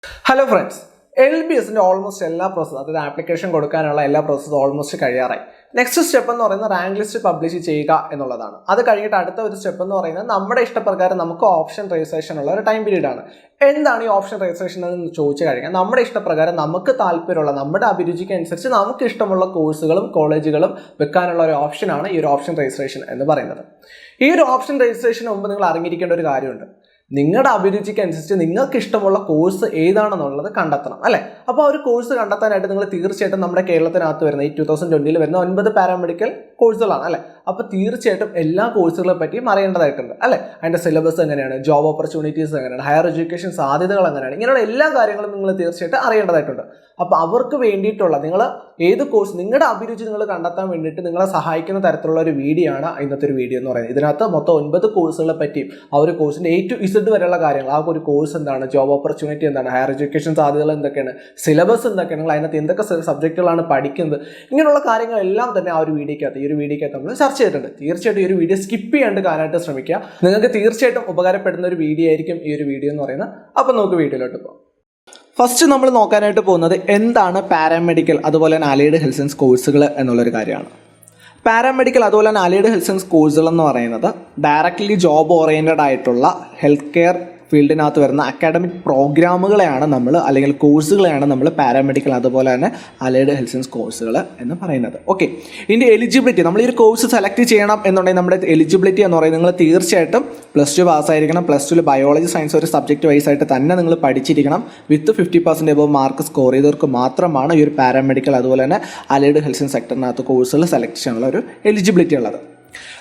Hello friends, LBSന്റെ almost എല്ലാ പ്രോസസ്സും, അതായത് application കൊടുക്കാനുള്ള എല്ലാ പ്രോസസ്സും ഓൾമോസ്റ്റ് കഴിയാറായി. നെക്സ്റ്റ് സ്റ്റെപ്പ് എന്ന് പറയുന്നത് റാങ്ക് ലിസ്റ്റ് പബ്ലിഷ് ചെയ്യുക എന്നുള്ളതാണ്. അത് കഴിഞ്ഞിട്ട് അടുത്ത ഒരു സ്റ്റെപ്പ് എന്ന് പറയുന്നത് നമ്മുടെ ഇഷ്ടപ്രകാരം നമുക്ക് ഓപ്ഷൻ രജിസ്ട്രേഷൻ ഉള്ള ഒരു ടൈം പീരീഡ് ആണ്. എന്താണ് ഈ ഓപ്ഷൻ രജിസ്ട്രേഷൻ എന്ന് ചോദിച്ചു കഴിഞ്ഞാൽ, നമ്മുടെ ഇഷ്ടപ്രകാരം നമുക്ക് താല്പര്യമുള്ള, നമ്മുടെ അഭിരുചിക്ക് അനുസരിച്ച് നമുക്ക് ഇഷ്ടമുള്ള കോഴ്സുകളും കോളേജുകളും വെക്കാനുള്ള ഒരു ഓപ്ഷനാണ് ഈ ഒരു ഓപ്ഷൻ രജിസ്ട്രേഷൻ എന്ന് പറയുന്നത്. ഈ ഒരു ഓപ്ഷൻ രജിസ്ട്രേഷന് മുമ്പ് നിങ്ങൾ അറിഞ്ഞിരിക്കേണ്ട ഒരു കാര്യമുണ്ട്. നിങ്ങളുടെ അഭിരുചിക്ക് അനുസരിച്ച് നിങ്ങൾക്ക് ഇഷ്ടമുള്ള കോഴ്സ് ഏതാണെന്നുള്ളത് കണ്ടെത്തണം, അല്ലേ? അപ്പോൾ ഒരു കോഴ്സ് കണ്ടെത്താനായിട്ട് നിങ്ങൾ തീർച്ചയായിട്ടും നമ്മുടെ കേരളത്തിനകത്ത് വരുന്ന ഈ 2020 വരുന്ന 9 പാരാമെഡിക്കൽ കോഴ്സുകളാണ്, അല്ലേ? അപ്പോൾ തീർച്ചയായിട്ടും എല്ലാ കോഴ്സുകളെ പറ്റിയും അറിയേണ്ടതായിട്ടുണ്ട്, അല്ലേ? അതിൻ്റെ സിലബസ് എങ്ങനെയാണ്, ജോബ് ഓപ്പർച്യൂണിറ്റീസ് എങ്ങനെയാണ്, ഹയർ എഡ്യൂക്കേഷൻ സാധ്യതകൾ എങ്ങനെയാണ്, ഇങ്ങനെയുള്ള എല്ലാ കാര്യങ്ങളും നിങ്ങൾ തീർച്ചയായിട്ടും അറിയേണ്ടതായിട്ടുണ്ട്. അപ്പോൾ അവർക്ക് വേണ്ടിയിട്ടുള്ള നിങ്ങൾ ഏത് കോഴ്സ്, നിങ്ങളുടെ അഭിരുചി നിങ്ങൾ കണ്ടെത്താൻ വേണ്ടിയിട്ട് നിങ്ങളെ സഹായിക്കുന്ന തരത്തിലുള്ള ഒരു വീഡിയോ ആണ് ഇന്നത്തെ ഒരു വീഡിയോ എന്ന് പറയുന്നത്. ഇതിനകത്ത് മൊത്തം 9 കോഴ്സുകളെ പറ്റിയും ആ ഒരു കോഴ്സിൻ്റെ A to Z വരെയുള്ള കാര്യങ്ങൾ, ആ ഒരു കോഴ്സ് എന്താണ്, ജോബ് ഓപ്പർച്യൂണിറ്റി എന്താണ്, ഹയർ എഡ്യൂക്കേഷൻ സാധ്യതകൾ എന്തൊക്കെയാണ്, സിലബസ് എന്തൊക്കെയാണ്, നിങ്ങൾ അതിനകത്ത് എന്തൊക്കെ സബ്ജക്റ്റുകളാണ് പഠിക്കുന്നത്, ഇങ്ങനെയുള്ള കാര്യങ്ങളെല്ലാം തന്നെ ആ ഒരു വീഡിയോക്കകത്ത് നമ്മൾ ചർച്ച ചെയ്തിട്ടുണ്ട്. തീർച്ചയായിട്ടും ഈ ഒരു വീഡിയോ സ്കിപ്പ് ചെയ്യാണ്ട് കാണാനായിട്ട് ശ്രമിക്കുക. നിങ്ങൾക്ക് തീർച്ചയായിട്ടും ഉപകാരപ്പെടുന്ന ഒരു വീഡിയോ ആയിരിക്കും ഈ ഒരു വീഡിയോ എന്ന് പറയുന്നത്. അപ്പോൾ നമുക്ക് വീഡിയോയിലോട്ട് പോകാം. ഫസ്റ്റ് നമ്മൾ നോക്കാനായിട്ട് പോകുന്നത് എന്താണ് പാരാമെഡിക്കൽ അതുപോലെ തന്നെ അലൈഡ് ഹെൽത്ത് സയൻസ് കോഴ്സുകൾ എന്നുള്ളൊരു കാര്യമാണ്. പാരാമെഡിക്കൽ അതുപോലെ തന്നെ അലൈഡ് ഹെൽത്ത് സയൻസ് കോഴ്സുകൾ എന്ന് പറയുന്നത് ഡയറക്റ്റ്ലി ജോബ് ഓറിയൻറ്റഡ് ആയിട്ടുള്ള ഹെൽത്ത് കെയർ ഫീൽഡിനകത്ത് വരുന്ന അക്കാഡമിക് പ്രോഗ്രാമുകളെയാണ് നമ്മൾ, അല്ലെങ്കിൽ കോഴ്സുകളെയാണ് നമ്മൾ പാരാമെഡിക്കൽ അതുപോലെ തന്നെ അലൈഡ് ഹെൽത്ത് സയൻസ് കോഴ്സുകൾ എന്ന് പറയുന്നത്. ഓക്കെ, ഇതിൻ്റെ എലിജിബിലിറ്റി, നമ്മൾ ഈ ഒരു കോഴ്സ് സെലക്ട് ചെയ്യണം എന്നുണ്ടെങ്കിൽ നമ്മുടെ എലിജിബിലിറ്റി എന്ന് പറയുന്നത് നിങ്ങൾ തീർച്ചയായിട്ടും +2 പാസ്സായിരിക്കണം. +2 ബയോളജി സയൻസ് ഒരു സബ്ജക്റ്റ് വൈസ് ആയിട്ട് തന്നെ നിങ്ങൾ പഠിച്ചിരിക്കണം. വിത്ത് 50% എബോവ് മാർക്ക് സ്കോർ ചെയ്തവർക്ക് മാത്രമാണ് ഈ ഒരു പാരാമെഡിക്കൽ അതുപോലെ തന്നെ അലൈഡ് ഹെൽത്ത് സയൻസ് സെക്ടറിനകത്ത് കോഴ്സുകൾ സെലക്ട് ചെയ്യാനുള്ള ഒരു എലിജിബിലിറ്റി ഉള്ളത്.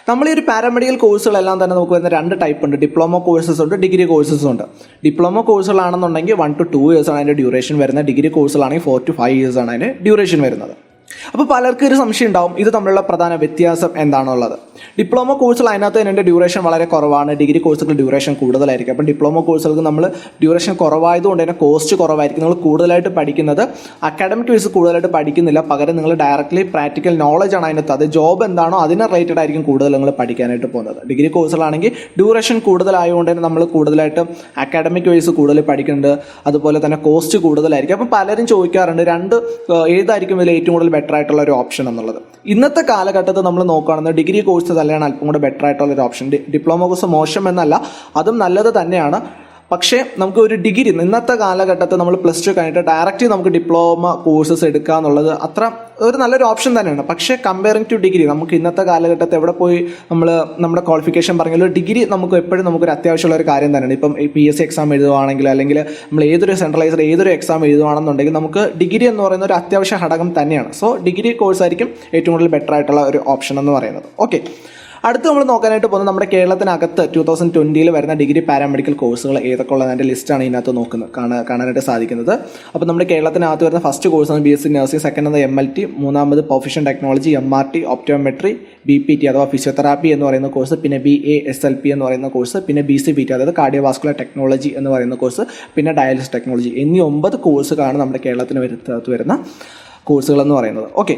നമ്മൾ ഈ ഒരു പാരാമെഡിക്കൽ കോഴ്സുകളെല്ലാം തന്നെ നമുക്ക് വരുന്ന 2 ടൈപ്പ് ഉണ്ട്. ഡിപ്ലോമ കോഴ്സസ് ഉണ്ട്, ഡിഗ്രി കോഴ്സസ് ഉണ്ട്. ഡിപ്ലോമ കോഴ്സുകളാണെന്നുണ്ടെങ്കിൽ 1 to 2 years ആണ് അതിൻ്റെ ഡ്യൂറേഷൻ വരുന്നത്. ഡിഗ്രി കോഴ്സുകളാണെങ്കിൽ 4 to 5 years ആണ് അതിൻ്റെ ഡ്യൂറേഷൻ വരുന്നത്. അപ്പോൾ പലർക്കും ഒരു സംശയം ഉണ്ടാവും, ഇത് തമ്മിലുള്ള പ്രധാന വ്യത്യാസം എന്താണുള്ളത്. ഡിപ്ലോമ കോഴ്സുകൾ അതിനകത്ത് അതിൻ്റെ ഡ്യൂറേഷൻ വളരെ കുറവാണ്, ഡിഗ്രി കോഴ്സുകൾ ഡ്യൂറേഷൻ കൂടുതലായിരിക്കും. അപ്പം ഡിപ്ലോമ കോഴ്സുകൾക്ക് നമ്മൾ ഡ്യൂറേഷൻ കുറവായതുകൊണ്ട് തന്നെ കോസ്റ്റ് കുറവായിരിക്കും. നിങ്ങൾ കൂടുതലായിട്ട് പഠിക്കുന്നത് അക്കാഡമിക് വൈസ് കൂടുതലായിട്ട് പഠിക്കുന്നില്ല, പകരം നിങ്ങൾ ഡയറക്റ്റ്ലി പ്രാക്ടിക്കൽ നോളജ് ആണ് അതിനകത്ത്. അത് ജോബ് എന്താണോ അതിന് റിലേറ്റഡ് ആയിരിക്കും കൂടുതൽ നിങ്ങൾ പഠിക്കാനായിട്ട് പോകുന്നത്. ഡിഗ്രി കോഴ്സുകളാണെങ്കിൽ ഡ്യൂറേഷൻ കൂടുതലായതുകൊണ്ട് തന്നെ നമ്മൾ കൂടുതലായിട്ട് അക്കാഡമിക് വൈസ് കൂടുതൽ പഠിക്കുന്നുണ്ട്, അതുപോലെ തന്നെ കോസ്റ്റ് കൂടുതലായിരിക്കും. അപ്പം പലരും ചോദിക്കാറുണ്ട് ഏതായിരിക്കും ഇതിൽ ഏറ്റവും കൂടുതൽ ബെറ്റർ ആയിട്ടുള്ള ഒരു ഓപ്ഷൻ എന്നുള്ളത്. ഇന്നത്തെ കാലഘട്ടത്തിൽ നമ്മൾ നോക്കുകയാണെന്ന് ഡിഗ്രി കോഴ്സ് തന്നെയാണ് അല്പം കൂടെ ബെറ്റർ ആയിട്ടുള്ള ഒരു ഓപ്ഷൻ. ഡിപ്ലോമ കോഴ്സ് മോശം എന്നല്ല, അതും നല്ലത് തന്നെയാണ്. പക്ഷേ നമുക്ക് ഒരു ഡിഗ്രി ഇന്നത്തെ കാലഘട്ടത്തിൽ നമ്മൾ +2 കഴിഞ്ഞിട്ട് ഡയറക്റ്റ് നമുക്ക് ഡിപ്ലോമ കോഴ്സസ് എടുക്കുക എന്നുള്ളത് അത്ര ഒരു നല്ലൊരു ഓപ്ഷൻ തന്നെയാണ്. പക്ഷേ കമ്പയറിംഗ് ടു ഡിഗ്രി, നമുക്ക് ഇന്നത്തെ കാലഘട്ടത്തിൽ എവിടെ പോയി നമ്മുടെ ക്വാളിഫിക്കേഷൻ പറഞ്ഞാൽ ഡിഗ്രി നമുക്ക് എപ്പോഴും നമുക്കൊരു അത്യാവശ്യമുള്ള ഒരു കാര്യം തന്നെയാണ്. ഇപ്പം PSC എക്സാം എഴുതുവാണെങ്കിൽ, അല്ലെങ്കിൽ നമ്മൾ ഏതൊരു സെൻട്രലൈസ്ഡ് ഏതൊരു എക്സാം എഴുതുവാണെന്നുണ്ടെങ്കിൽ നമുക്ക് ഡിഗ്രി എന്ന് പറയുന്ന ഒരു അത്യാവശ്യ ഘടകം തന്നെയാണ്. സോ ഡിഗ്രി കോഴ്സ് ആയിരിക്കും ഏറ്റവും കൂടുതൽ ബെറ്റർ ആയിട്ടുള്ള ഒരു ഓപ്ഷൻ എന്ന് പറയുന്നത്. ഓക്കെ, അടുത്ത് നമ്മൾ നോക്കാനായിട്ട് പോകുന്നത് നമ്മുടെ കേരളത്തിനകത്ത് 2020 വരുന്ന ഡിഗ്രി പാരാമെഡിക്കൽ കോഴ്സുകൾ ഏതൊക്കെ ഉള്ളതിൻ്റെ ലിസ്റ്റാണ് ഇതിനകത്ത് കാണാനായിട്ട് സാധിക്കുന്നത്. അപ്പോൾ നമ്മുടെ കേരളത്തിനകത്ത് വരുന്ന ഫസ്റ്റ് കോഴ്സാണ് BSc നഴ്സിംഗ്, സെക്കൻഡ് MLT, മൂന്നാമത് profession technology, MRT, optometry, BPT അഥവാ ഫിസിയോതെറാപ്പി എന്ന് പറയുന്ന കോഴ്സ്, പിന്നെ BASLP എന്ന് പറയുന്ന കോഴ്സ്, പിന്നെ BCPT അതായത് കാർഡിയോവാസ്കുലർ ടെക്നോളജി എന്ന് പറയുന്ന കോഴ്സ്, പിന്നെ ഡയാലിസിസ് ടെക്നോളജി എന്നീ 9 കോഴ്സുകളാണ് നമ്മുടെ കേരളത്തിന് വരുന്ന കോഴ്സുകളെന്ന് പറയുന്നത്. ഓക്കെ,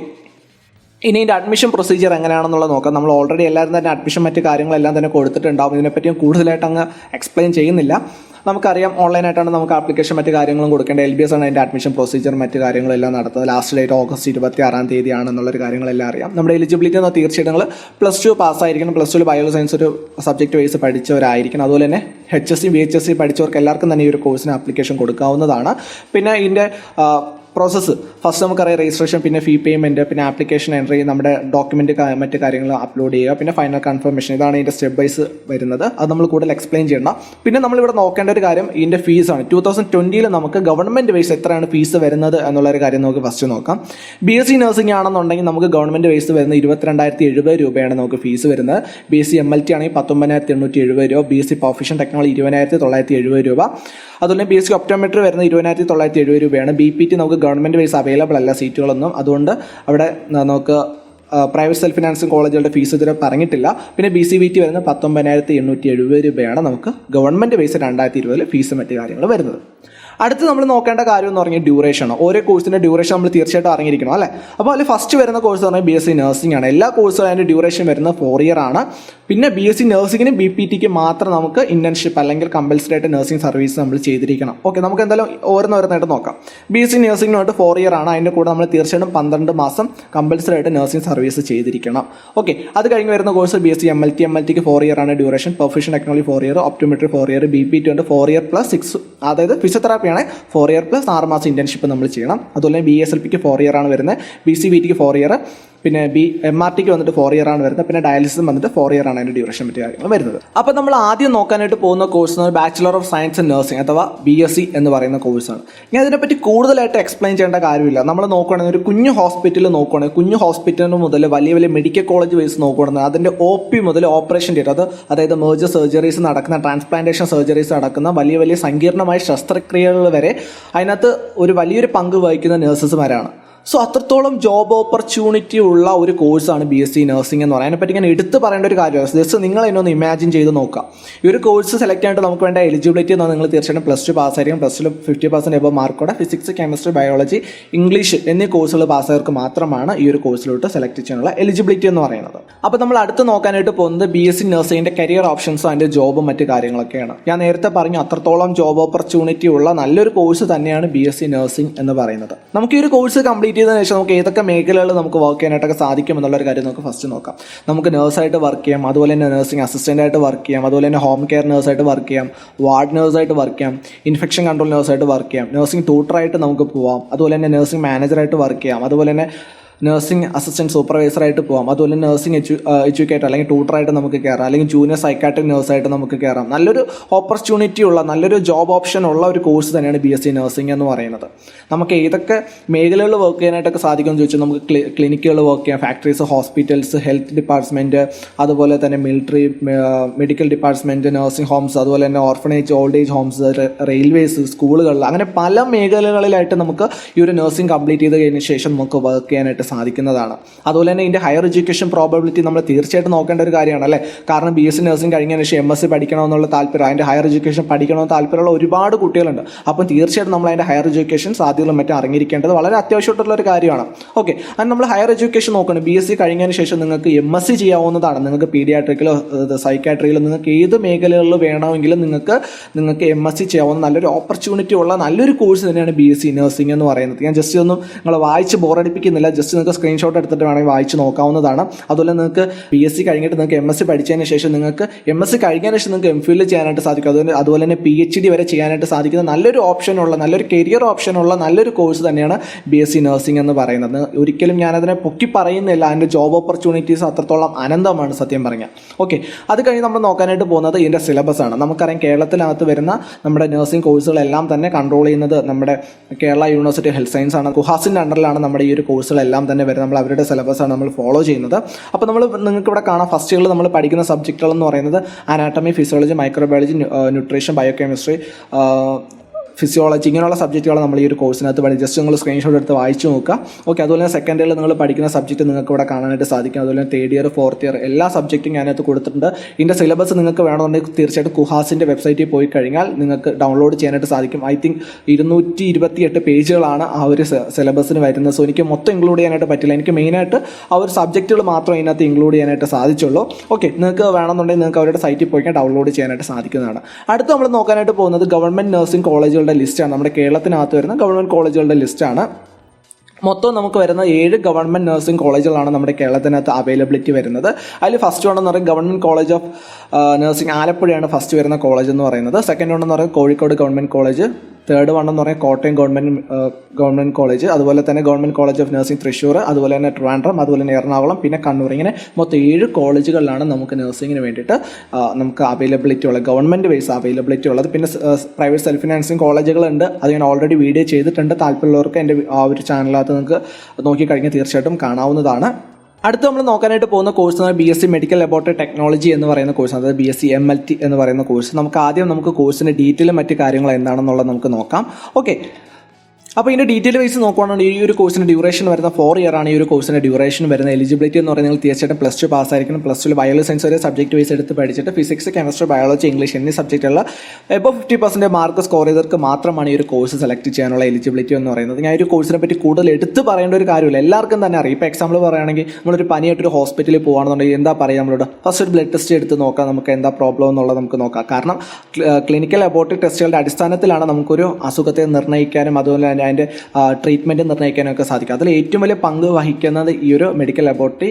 ഇനി ഇതിൻ്റെ അഡ്മിഷൻ പ്രൊസീജിയർ എങ്ങനെയാണെന്നുള്ളത് നോക്കാം. നമ്മൾ ഓൾറെഡി എല്ലാവരും തന്നെ അഡ്മിഷൻ മറ്റ് കാര്യങ്ങളെല്ലാം തന്നെ കൊടുത്തിട്ടുണ്ടാവും. ഇതിനെപ്പറ്റിയും കൂടുതലായിട്ട് അങ്ങ് എക്സ്പ്ലെയിൻ ചെയ്യുന്നില്ല. നമുക്കറിയാം ഓൺലൈനായിട്ടാണ് നമുക്ക് ആപ്ലിക്കേഷൻ മറ്റ് കാര്യങ്ങളും കൊടുക്കേണ്ടത്. LBS ആണ് അതിൻ്റെ അഡ്മിഷൻ പ്രൊസീജിയർ മറ്റ് കാര്യങ്ങളെല്ലാം നടത്തുന്നത്. ലാസ്റ്റ് ഡേറ്റ് ഓഗസ്റ്റ് 26 ആണെന്നുള്ളൊരു കാര്യങ്ങളെല്ലാം അറിയാം. നമ്മുടെ എലിജിബിലിറ്റി എന്ന് തീർച്ചയായിട്ടും നിങ്ങൾ +2 പാസ്സായിരിക്കണം. +2 ബയോളജി സയൻസ് ഒരു സബ്ജക്റ്റ് വൈസ് പഠിച്ചവരായിരിക്കണം. അതുപോലെ തന്നെ HSC BHSC പഠിച്ചവർക്ക് എല്ലാവർക്കും തന്നെ ഈ ഒരു കോഴ്സിന് ആപ്ലിക്കേഷൻ കൊടുക്കാവുന്നതാണ്. പിന്നെ ഇതിൻ്റെ പ്രോസസ്സ് ഫസ്റ്റ് നമുക്കറിയാം രജിസ്ട്രേഷൻ, പിന്നെ ഫീ പേയ്മെൻറ്റ്, പിന്നെ ആപ്ലിക്കേഷൻ എൻട്രി, നമ്മുടെ ഡോക്യുമെൻറ്റ് മറ്റ് കാര്യങ്ങൾ അപ്ലോഡ് ചെയ്യുക, പിന്നെ ഫൈനൽ കൺഫർമേഷൻ. ഇതാണ് ഇതിൻ്റെ സ്റ്റെപ്പ് വൈസ് വരുന്നത്. അത് നമ്മൾ കൂടുതൽ എക്സ്പ്ലെയിൻ ചെയ്യണ്ട. പിന്നെ നമ്മളിവിടെ നോക്കേണ്ട ഒരു കാര്യം ഇതിൻ്റെ ഫീസാണ്. 2020 നമുക്ക് ഗവൺമെൻറ് വൈസ് എത്രയാണ് ഫീസ് വരുന്നത് എന്നുള്ളൊരു കാര്യം നമുക്ക് ഫസ്റ്റ് നോക്കാം. BSc നഴ്സിംഗ് ആണെന്നുണ്ടെങ്കിൽ നമുക്ക് ഗവൺമെൻറ് വൈസ് വരുന്നത് 22,070 രൂപയാണ് നമുക്ക് ഫീസ് വരുന്നത്. BSc MLT ആണെങ്കിൽ 19,870 രൂപ, BSc പ്രൊഫഷൻ ടെക്നോളജി 20,970 രൂപ, അതുപോലെ BSc ഒപ്റ്റോമെട്രി വരുന്നത് 20,970 രൂപയാണ്. BPT നമുക്ക് ഗവൺമെൻറ് വൈസ് അവൈലബിൾ അല്ല സീറ്റുകളൊന്നും, അതുകൊണ്ട് അവിടെ നമുക്ക് പ്രൈവറ്റ് സെൽഫ് ഫിനാൻസിങ് കോളേജുകളുടെ ഫീസ് ഇതുവരെ പറഞ്ഞിട്ടില്ല. പിന്നെ BCVT വരുന്നത് 19,870 രൂപയാണ് നമുക്ക് ഗവൺമെൻറ് വൈസ് 2020 ഫീസ് മറ്റ് കാര്യങ്ങൾ വരുന്നത്. അടുത്ത് നമ്മൾ നോക്കേണ്ട കാര്യം എന്ന് പറഞ്ഞാൽ ഡ്യൂറേഷനാണ്. ഓരോ കോഴ്സിൻ്റെ ഡ്യൂറേഷൻ നമ്മൾ തീർച്ചയായിട്ടും അറിഞ്ഞിരിക്കണം അല്ലേ. അപ്പോൾ അതിൽ ഫസ്റ്റ് വരുന്ന കോഴ്സ് പറഞ്ഞാൽ BSc നഴ്സിംഗ് ആണ്. എല്ലാ കോഴ്സുകളും അതിൻ്റെ ഡ്യൂറേഷൻ വരുന്നത് 4 ഇയർ ആണ്. പിന്നെ BSc നഴ്സിംഗിന് BPTക്ക് മാത്രം നമുക്ക് ഇന്റേൺഷിപ്പ് അല്ലെങ്കിൽ കമ്പൽസറി ആയിട്ട് നഴ്സിംഗ് സർവീസ് നമ്മൾ ചെയ്തിരിക്കണം. ഓക്കെ, നമുക്ക് എന്തായാലും ഓരോന്നായിട്ട് നോക്കാം. BSc നഴ്സിംഗിനായിട്ട് 4 ഇയർ ആണ്. അതിൻ്റെ കൂടെ നമ്മൾ തീർച്ചയായിട്ടും 12 മാസം കമ്പൽസറി ആയിട്ട് നഴ്സിംഗ് സർവീസ് ചെയ്തിരിക്കണം. ഓക്കെ, അത് കഴിഞ്ഞ് വരുന്ന കോഴ്സ് BSc MLTക്ക് 4 ഇയർ ആണ് duration. Profession technology 4 year, optometry 4 year, BPT ഉണ്ട് 4 ഇയർ പ്ലസ് 6, അതായത് ഫിസിയോതെറാപ്പിയാണ് 4 ഇയർ പ്ലസ് 6 മാസം ഇന്റേൺഷിപ്പ് നമ്മൾ ചെയ്യണം. അതുപോലെ BSLPക്ക് 4 ഇയർ ആണ് വരുന്നത്, BCVTക്ക് 4 ഇയർ, പിന്നെ MRTക്ക് വന്നിട്ട് 4 ഇയർ ആണ് വരുന്നത്, പിന്നെ ഡയാലിസിസ് വന്നിട്ട് 4 ഇയർ ആണ് അതിൻ്റെ ഡ്യൂറേഷൻ മറ്റു കാര്യങ്ങൾ വരുന്നത്. അപ്പോൾ നമ്മൾ ആദ്യം നോക്കാനായിട്ട് പോകുന്ന course bachelor of science in nursing അഥവാ BSc എന്ന് പറയുന്ന കോഴ്സാണ്. ഞാൻ ഇതിനെപ്പറ്റി കൂടുതലായിട്ട് എക്സ്പ്ലെയിൻ ചെയ്യേണ്ട കാര്യമില്ല. നമ്മൾ നോക്കുകയാണെങ്കിൽ ഒരു കുഞ്ഞു ഹോസ്പിറ്റലിൽ നോക്കുകയാണെങ്കിൽ കുഞ്ഞു ഹോസ്പിറ്റലിന് മുതൽ വലിയ വലിയ മെഡിക്കൽ കോളേജ് വൈസ് നോക്കുകയാണെങ്കിൽ അതിൻ്റെ OP മുതൽ ഓപ്പറേഷൻ തിയേറ്റർ, അതായത് മേജർ സർജറീസ് നടക്കുന്ന, ട്രാൻസ്പ്ലാന്റേഷൻ സർജറീസ് നടക്കുന്ന വലിയ വലിയ സങ്കീർണമായ ശസ്ത്രക്രിയകൾ വരെ അതിനകത്ത് ഒരു വലിയൊരു പങ്ക് വഹിക്കുന്ന നഴ്സസ്മാരാണ്. സോ അത്രത്തോളം ജോബ് ഓപ്പർച്യൂണിറ്റി ഉള്ള ഒരു കോഴ്സാണ് BSc നഴ്സിംഗ് എന്ന് പറയുന്നത്. അതിനെപ്പറ്റി ഞാൻ എടുത്ത് പറയേണ്ട ഒരു കാര്യമാണ്. ജസ്റ്റ് നിങ്ങൾ എന്നൊന്ന് ഇമാജിൻ ചെയ്ത് നോക്കാം. ഈ ഒരു കോഴ്സ് സെലക്ട് ആയിട്ട് നമുക്ക് വേണ്ട എലിജിബിലിറ്റി എന്ന് പറഞ്ഞാൽ നിങ്ങൾ തീർച്ചയായിട്ടും +2 പാസ്സായിരിക്കും. +2 50% എബവ് മാർക്കോടെ ഫിസിക്സ്, കെമിസ്ട്രി, ബയോളജി, ഇംഗ്ലീഷ് എന്നീ കോഴ്സുകൾ പാസ്സായവർക്ക് മാത്രമാണ് ഈ ഒരു കോഴ്സിലോട്ട് സെലക്ട് ചെയ്യാനുള്ള എലിജിബിലിറ്റി എന്ന് പറയുന്നത്. അപ്പോൾ നമ്മൾ അടുത്ത് നോക്കാനായിട്ട് പോകുന്നത് BSc നഴ്സിംഗിൻ്റെ കരിയർ ഓപ്ഷൻസും അതിൻ്റെ ജോബും മറ്റു കാര്യങ്ങളൊക്കെയാണ്. ഞാൻ നേരത്തെ പറഞ്ഞു അത്രത്തോളം ജോബ് ഓപ്പർച്യൂണിറ്റി ഉള്ള നല്ലൊരു കോഴ്സ് തന്നെയാണ് BSc നഴ്സിംഗ് എന്ന് പറയുന്നത്. നമുക്ക് ഈ ഒരു കോഴ്സ് കംപ്ലീറ്റ് ചെയ്തതിനു ശേഷം നമുക്ക് ഏതൊക്കെ മേഖലകൾ നമുക്ക് വർക്ക് ചെയ്യാനായിട്ടൊക്കെ സാധിക്കും എന്നുള്ളൊരു കാര്യം നമുക്ക് ഫസ്റ്റ് നോക്കാം. നമുക്ക് നഴ്സായിട്ട് വർക്ക് ചെയ്യാം, അതുപോലെ തന്നെ നഴ്സിംഗ് അസിസ്റ്റൻ്റ് ആയിട്ട് വർക്ക് ചെയ്യാം, അതുപോലെ തന്നെ ഹോം കെയർ നഴ്സായിട്ട് വർക്ക് ചെയ്യാം, വാർഡ് നഴ്സായിട്ട് വർക്ക് ചെയ്യാം, ഇൻഫെക്ഷൻ കൺട്രോൾ നഴ്സായിട്ട് വർക്ക് ചെയ്യാം, നഴ്സിംഗ് ട്യൂട്ടറായിട്ട് നമുക്ക് പോവാം, അതുപോലെ തന്നെ നഴ്സിംഗ് മാനേജറായിട്ട് വർക്ക് ചെയ്യാം, അതുപോലെ തന്നെ നഴ്സിംഗ് അസിസ്റ്റൻറ്റ് സൂപ്പർവൈസറായിട്ട് പോകാം, അതുപോലെ നഴ്സിംഗ് എഡ്യൂക്കേറ്റർ അല്ലെങ്കിൽ ട്യൂട്ടറായിട്ട് നമുക്ക് കയറാം, അല്ലെങ്കിൽ ജൂനിയർ സൈക്കാട്രിക് നഴ്സായിട്ട് നമുക്ക് കയറാം. നല്ലൊരു ഓപ്പർച്യൂണിറ്റി ഉള്ള നല്ലൊരു ജോബ് ഓപ്ഷൻ ഉള്ള ഒരു കോഴ്സ് തന്നെയാണ് BSc നഴ്സിംഗ് എന്ന് പറയുന്നത്. നമുക്ക് ഏതൊക്കെ മേഖലകളിൽ വർക്ക് ചെയ്യാനായിട്ടൊക്കെ സാധിക്കുമെന്ന് ചോദിച്ചാൽ നമുക്ക് ക്ലിനിക്കുകൾ വർക്ക് ചെയ്യാം, ഫാക്ടറീസ്, ഹോസ്പിറ്റൽസ്, ഹെൽത്ത് ഡിപ്പാർട്ട്മെൻറ്റ്, അതുപോലെ തന്നെ military, medical department, nursing Holmes, അതുപോലെ തന്നെ orphanage, old age homes, railways, സ്കൂളുകളിൽ, അങ്ങനെ പല മേഖലകളിലായിട്ട് നമുക്ക് ഈ ഒരു നഴ്സിംഗ് കംപ്ലീറ്റ് ചെയ്ത് കഴിഞ്ഞ ശേഷം നമുക്ക് വർക്ക് ചെയ്യാനായിട്ട് സാധിക്കുന്നതാണ്. അതുപോലെ തന്നെ ഇതിൻ്റെ ഹയർ എഡ്യൂക്കേഷൻ പ്രോബബിലിറ്റി നമ്മൾ തീർച്ചയായിട്ടും നോക്കേണ്ട ഒരു കാര്യമാണ് അല്ലേ. കാരണം BSc നഴ്സിംഗ് കഴിഞ്ഞതിന് ശേഷം MSc പഠിക്കണമെന്നുള്ള താല്പര്യം, അതിൻ്റെ ഹയർ എഡ്യൂക്കേഷൻ പഠിക്കണമെന്ന് താല്പര്യമുള്ള ഒരുപാട് കുട്ടികളുണ്ട്. അപ്പം തീർച്ചയായിട്ടും നമ്മൾ അതിൻ്റെ ഹയർ എഡ്യൂക്കേഷൻ സാധ്യതകളും മറ്റും അറിഞ്ഞിരിക്കേണ്ടത് വളരെ അത്യാവശ്യമായിട്ടുള്ള ഒരു കാര്യമാണ്. ഓക്കെ, അത് നമ്മൾ ഹയർ എഡ്യൂക്കേഷൻ നോക്കണം. BSc കഴിഞ്ഞതിന് ശേഷം നിങ്ങൾക്ക് MSc ചെയ്യാവുന്നതാണ്. നിങ്ങൾക്ക് പീഡിയാട്രിക്കിലോ സൈക്കാട്രിയിലോ നിങ്ങൾക്ക് ഏത് മേഖലകളിൽ വേണമെങ്കിലും നിങ്ങൾക്ക് MSc ചെയ്യാവുന്ന നല്ലൊരു ഓപ്പർച്യൂണിറ്റി ഉള്ള നല്ലൊരു കോഴ്സ് തന്നെയാണ് BSc നഴ്സിംഗ് എന്ന് പറയുന്നത്. ഞാൻ ജസ്റ്റ് ഒന്നും നിങ്ങൾ വായിച്ച് ബോറടിപ്പിക്കുന്നില്ല, ജസ്റ്റ് നിങ്ങൾക്ക് സ്ക്രീൻഷോട്ട് എടുത്തിട്ട് വേണമെങ്കിൽ വായിച്ച് നോക്കാവുന്നതാണ്. അതുപോലെ നിങ്ങൾക്ക് BSc കഴിഞ്ഞിട്ട് നിങ്ങൾക്ക് MSc പഠിച്ചതിന് ശേഷം നിങ്ങൾക്ക് MSc കഴിഞ്ഞതിന് ശേഷം നിങ്ങൾക്ക് MPhil ചെയ്യാനായിട്ട് സാധിക്കും. അതുപോലെ തന്നെ PhD വരെ ചെയ്യാനായിട്ട് സാധിക്കുന്ന നല്ലൊരു ഓപ്ഷനുള്ള, നല്ലൊരു കരിയർ ഓപ്ഷനുള്ള നല്ലൊരു കോഴ്സ് തന്നെയാണ് BSc നഴ്സിംഗ് എന്ന് പറയുന്നത്. ഒരിക്കലും ഞാനതിനെ പൊക്കി പറയുന്നില്ല, അതിൻ്റെ ജോബ് ഓപ്പർച്യൂണിറ്റീസ് അത്രത്തോളം അനന്തമാണ് സത്യം പറഞ്ഞാൽ. ഓക്കെ, അത് കഴിഞ്ഞ് നമ്മൾ നോക്കാനായിട്ട് പോകുന്നത് ഇതിൻ്റെ സിലബസ് ആണ്. നമുക്കറിയാം കേരളത്തിനകത്ത് വരുന്ന നമ്മുടെ നഴ്സിംഗ് കോഴ്സുകളെല്ലാം തന്നെ കൺട്രോൾ ചെയ്യുന്നത് നമ്മുടെ കേരള യൂണിവേഴ്സിറ്റി ഹെൽത്ത് സയൻസ് ആണ്. കുഹാസിൻ്റെ അണ്ടറിലാണ് നമ്മുടെ ഈ ഒരു കോഴ്സുകളെല്ലാം തന്നെ വരുന്നത്. നമ്മൾ അവരുടെ സിലബസാണ് നമ്മൾ ഫോളോ ചെയ്യുന്നത്. അപ്പോൾ നിങ്ങൾക്ക് ഇവിടെ കാണാം ഫസ്റ്റ് ഇയറിൽ നമ്മൾ പഠിക്കുന്ന സബ്ജക്റ്റുകൾ എന്ന് പറയുന്നത് anatomy, physiology, microbiology, nutrition, biochemistry, physiology, ഇങ്ങനെയുള്ള സബ്ജക്റ്റുകൾ നമ്മൾ ഈ ഒരു കോഴ്സിനകത്ത് പഠിക്കും. ജസ്റ്റ് നിങ്ങൾ സ്ക്രീൻഷോട്ട് എടുത്ത് വായിച്ചു നോക്കുക. ഓക്കെ, അതുപോലെ തന്നെ സെക്കൻഡ് ഇയറിൽ നിങ്ങൾ പഠിക്കുന്ന സബ്ജക്റ്റ് നിങ്ങൾക്ക് ഇവിടെ കാണാനായിട്ട് സാധിക്കും. അതുപോലെ തന്നെ തേർഡ് ഇയർ, ഫോർത്ത് ഇയർ എല്ലാ സബ്ജക്റ്റും ഞാനകത്ത് കൊടുത്തിട്ടുണ്ട്. ഇതിൻ്റെ സിലബസ് നിങ്ങൾക്ക് വേണമെന്നുണ്ടെങ്കിൽ തീർച്ചയായിട്ടും കുഹാസിൻ്റെ വെബ്സൈറ്റിൽ പോയി കഴിഞ്ഞാൽ നിങ്ങൾക്ക് ഡൗൺലോഡ് ചെയ്യാനായിട്ട് സാധിക്കും. ഐ തിങ്ക് 228 പേജുകളാണ് ആ ഒരു സിലബസിന് വരുന്നത്. സോ എനിക്ക് മൊത്തം ഇൻക്ലൂഡ് ചെയ്യാനായിട്ട് പറ്റില്ല. എനിക്ക് മെയിനായിട്ട് ആ ഒരു സബ്ജക്റ്റുകൾ മാത്രമേ ഇതിനകത്ത് ഇൻക്ലൂഡ് ചെയ്യാനായിട്ട് സാധിച്ചുള്ളൂ. ഓക്കെ, നിങ്ങൾക്ക് വേണമെന്നുണ്ടെങ്കിൽ നിങ്ങൾക്ക് അവരുടെ സൈറ്റിൽ പോയി ഡൗൺലോഡ് ചെയ്യാനായിട്ട് സാധിക്കുന്നതാണ്. അടുത്ത് നമ്മൾ നോക്കാനായിട്ട് പോകുന്നത് ഗവൺമെൻറ് നഴ്സിംഗ് കോളേജുകളുടെ ലിസ്റ്റാണ്. നമ്മുടെ കേരളത്തിനകത്ത് വരുന്ന ഗവൺമെൻറ് കോളേജുകളുടെ ലിസ്റ്റാണ്. മൊത്തം നമുക്ക് വരുന്ന 7 ഗവൺമെൻറ് നഴ്സിംഗ് കോളേജുകളാണ് നമ്മുടെ കേരളത്തിനകത്ത് അവൈലബിലിറ്റി വരുന്നത്. അതിൽ ഫസ്റ്റ് വൺ എന്ന് പറയുന്നത് ഗവൺമെൻറ് കോളേജ് ഓഫ് നഴ്സിംഗ് ആലപ്പുഴയാണ് ഫസ്റ്റ് വരുന്ന കോളേജ് എന്ന് പറയുന്നത്. സെക്കൻഡ് വൺ എന്ന് പറയുന്നത് Kozhikode government college. Third one എന്ന് പറയുന്നത് കോട്ടയം ഗവൺമെൻറ് കോളേജ്. അതുപോലെ തന്നെ government college of nursing Thrissur, അതുപോലെ തന്നെ ട്രിവാൻഡ്രം, അതുപോലെ തന്നെ എറണാകുളം, പിന്നെ കണ്ണൂർ. ഇങ്ങനെ മൊത്തം 7 കോളേജുകളിലാണ് നമുക്ക് നഴ്സിംഗിന് വേണ്ടിയിട്ട് നമുക്ക് അവൈലബിലിറ്റി ഉള്ളത്, ഗവൺമെൻറ് വൈസ് അവൈലബിലിറ്റി ഉള്ളത്. പിന്നെ പ്രൈവറ്റ് സെൽഫ് ഫിനാൻസിങ് കോളേജുകളുണ്ട്. അത് ഞാൻ ഓൾറെഡി വീഡിയോ ചെയ്തിട്ടുണ്ട്. താല്പര്യമുള്ളവർക്ക് എൻ്റെ ആ ഒരു ചാനലിനകത്ത് നിങ്ങൾക്ക് നോക്കിക്കഴിഞ്ഞാൽ തീർച്ചയായിട്ടും കാണാവുന്നതാണ്. അടുത്ത് നമ്മൾ നോക്കാനായിട്ട് പോകുന്ന കോഴ്സ് എന്ന് BSc മെഡിക്കൽ ലബോറട്ടറി ടെക്നോളജി എന്ന് പറയുന്ന കോഴ്സ്, അതായത് BSc MLT എന്ന് പറയുന്ന കോഴ്സ്. നമുക്ക് കോഴ്സിൻ്റെ ഡീറ്റെയിലും മറ്റു കാര്യങ്ങൾ എന്താണെന്നുള്ളത് നമുക്ക് നോക്കാം. ഓക്കെ, അപ്പോൾ ഇതിൻ്റെ ഡീറ്റെയിൽ വൈസ് നോക്കുകയാണെങ്കിൽ ഈ ഒരു കോഴ്സിൻ്റെ ഡ്യൂറേഷൻ വരുന്ന 4 ഇയർ ആണ്. ഈ ഒരു കോഴ്സിൻ്റെ ഡ്യൂറേഷൻ വരുന്ന എലിജിബിലിറ്റി എന്ന് പറയുന്നത് നിങ്ങൾ തീർച്ചയായിട്ടും +2 പാസ്സായിരിക്കണം. +2 ബയോളജി സയൻസ് വരെ സബ്ജക്ട് വൈസ് എടുത്ത് പഠിച്ചിട്ട് ഫിസിക്സ്, കെമിസ്ട്രി, ബയോളജി, ഇംഗ്ലീഷ് എന്നീ സബ്ജക്റ്റുള്ള എബവ് 50% മാർക്ക് സ്കോർ ചെയ്തവർക്ക് മാത്രമാണ് ഈ ഒരു കോഴ്സ് സെലക്ട് ചെയ്യാനുള്ള എലിജിബിലിറ്റി എന്ന് പറയുന്നത്. ഞാൻ ഒരു കോഴ്സിനെ പറ്റി കൂടുതൽ എടുത്ത് പറയേണ്ട ഒരു കാര്യമില്ല, എല്ലാവർക്കും തന്നെ അറിയാം. ഇപ്പോൾ എക്സാമ്പിൾ പറയുകയാണെങ്കിൽ നമ്മളൊരു പനിയായിട്ടൊരു ഹോസ്പിറ്റലിൽ പോകുകയാണെന്നുണ്ടെങ്കിൽ എന്താ പറയുക, നമ്മളോട് ഫസ്റ്റ് ഒരു ബ്ലഡ് ടെസ്റ്റ് എടുത്ത് നോക്കാം, നമുക്ക് എന്താ പ്രോബ്ലം എന്നുള്ളത് നമുക്ക് നോക്കാം. കാരണം ക്ലിനിക്കൽ ലബോറട്ടറി ടെസ്റ്റുകളുടെ അടിസ്ഥാനത്തിലാണ് നമുക്കൊരു അസുഖത്തെ നിർണ്ണയിക്കാനും അതുപോലെ തന്നെ അതിൻ്റെ ട്രീറ്റ്മെൻറ്റ് നിർണ്ണയിക്കാനൊക്കെ സാധിക്കും. അതിൽ ഏറ്റവും വലിയ പങ്ക് വഹിക്കുന്നത് ഈ ഒരു medical laboratory